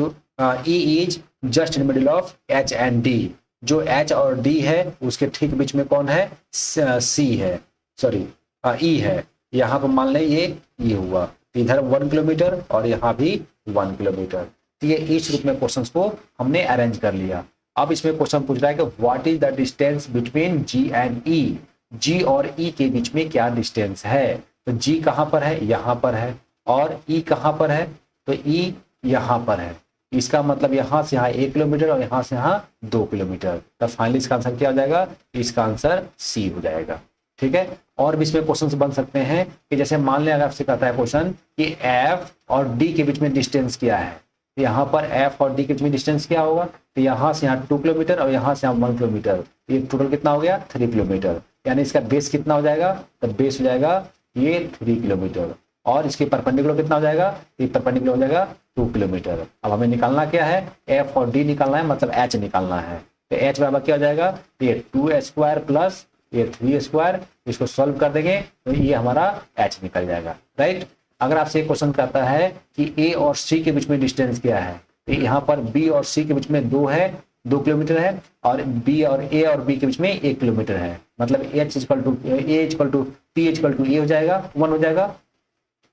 E is just in middle of H and D, जो एच और डी है उसके ठीक बीच में कौन है, सी है, सॉरी ई है। यहाँ पर मान लें ये हुआ, इधर 1 किलोमीटर और यहाँ भी 1 किलोमीटर। तो ये इस रूप में क्वेश्चंस को हमने अरेंज कर लिया। अब इसमें क्वेश्चन पूछ रहा है कि what is the distance between G and E, G और ई के बीच में क्या डिस्टेंस है। तो जी कहाँ पर है, यहाँ पर है, और ई कहाँ पर है, तो ई यहाँ पर है। इसका मतलब यहाँ से यहाँ 1 किलोमीटर और यहाँ से यहाँ 2 किलोमीटर। तो फाइनली इसका आंसर क्या हो जाएगा, इसका आंसर सी हो जाएगा। ठीक है, और भी इसमें क्वेश्चन बन सकते हैं कि जैसे मान लें अगर आपसे कहता है क्वेश्चन कि एफ और डी के बीच में डिस्टेंस क्या है, तो यहाँ पर एफ और डी के बीच में डिस्टेंस क्या होगा, तो यहाँ से यहाँ 2 किलोमीटर और यहाँ से यहाँ 1 किलोमीटर, ये टोटल कितना हो गया 3 किलोमीटर। यानी इसका बेस कितना हो जाएगा, तो बेस हो जाएगा ये 3 किलोमीटर, और इसके परपेंडिकुलर कितना हो जाएगा, ये परपेंडिकुलर हो जाएगा 2 किलोमीटर। अब हमें निकालना क्या है, एफ और डी निकालना है, मतलब एच निकालना है। तो एच बराबर क्या हो जाएगा, ये 2 स्क्वायर प्लस ये 3 स्क्वायर, इसको सॉल्व कर देंगे तो ये हमारा एच निकल जाएगा। राइट, अगर आपसे क्वेश्चन करता है कि ए और सी के बीच में डिस्टेंस क्या है, तो यहाँ पर बी और सी के बीच में 2 किलोमीटर है, और बी और ए और बी के बीच में 1 किलोमीटर है। मतलब H equal to A equal to P equal to A हो जाएगा, 1 हो जाएगा,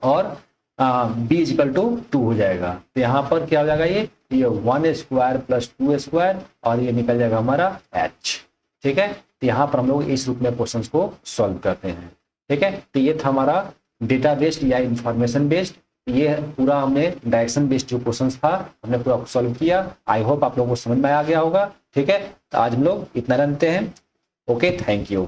और बी इक्वल टू 2 हो जाएगा। तो यहाँ पर क्या हो जाएगा, ये 1 स्क्वायर प्लस 2 स्क्वायर, और ये निकल जाएगा हमारा एच। ठीक है, तो यहाँ पर हम लोग इस रूप में क्वेश्चंस को सॉल्व करते हैं। ठीक है, तो ये था हमारा डेटा बेस्ड या इंफॉर्मेशन बेस्ड, ये पूरा हमने डायरेक्शन बेस्ड जो क्वेश्चंस था हमने पूरा सॉल्व किया। आई होप आप लोगों को समझ में आ गया होगा। ठीक है, तो आज हम लोग इतना जानते हैं। Okay, thank you.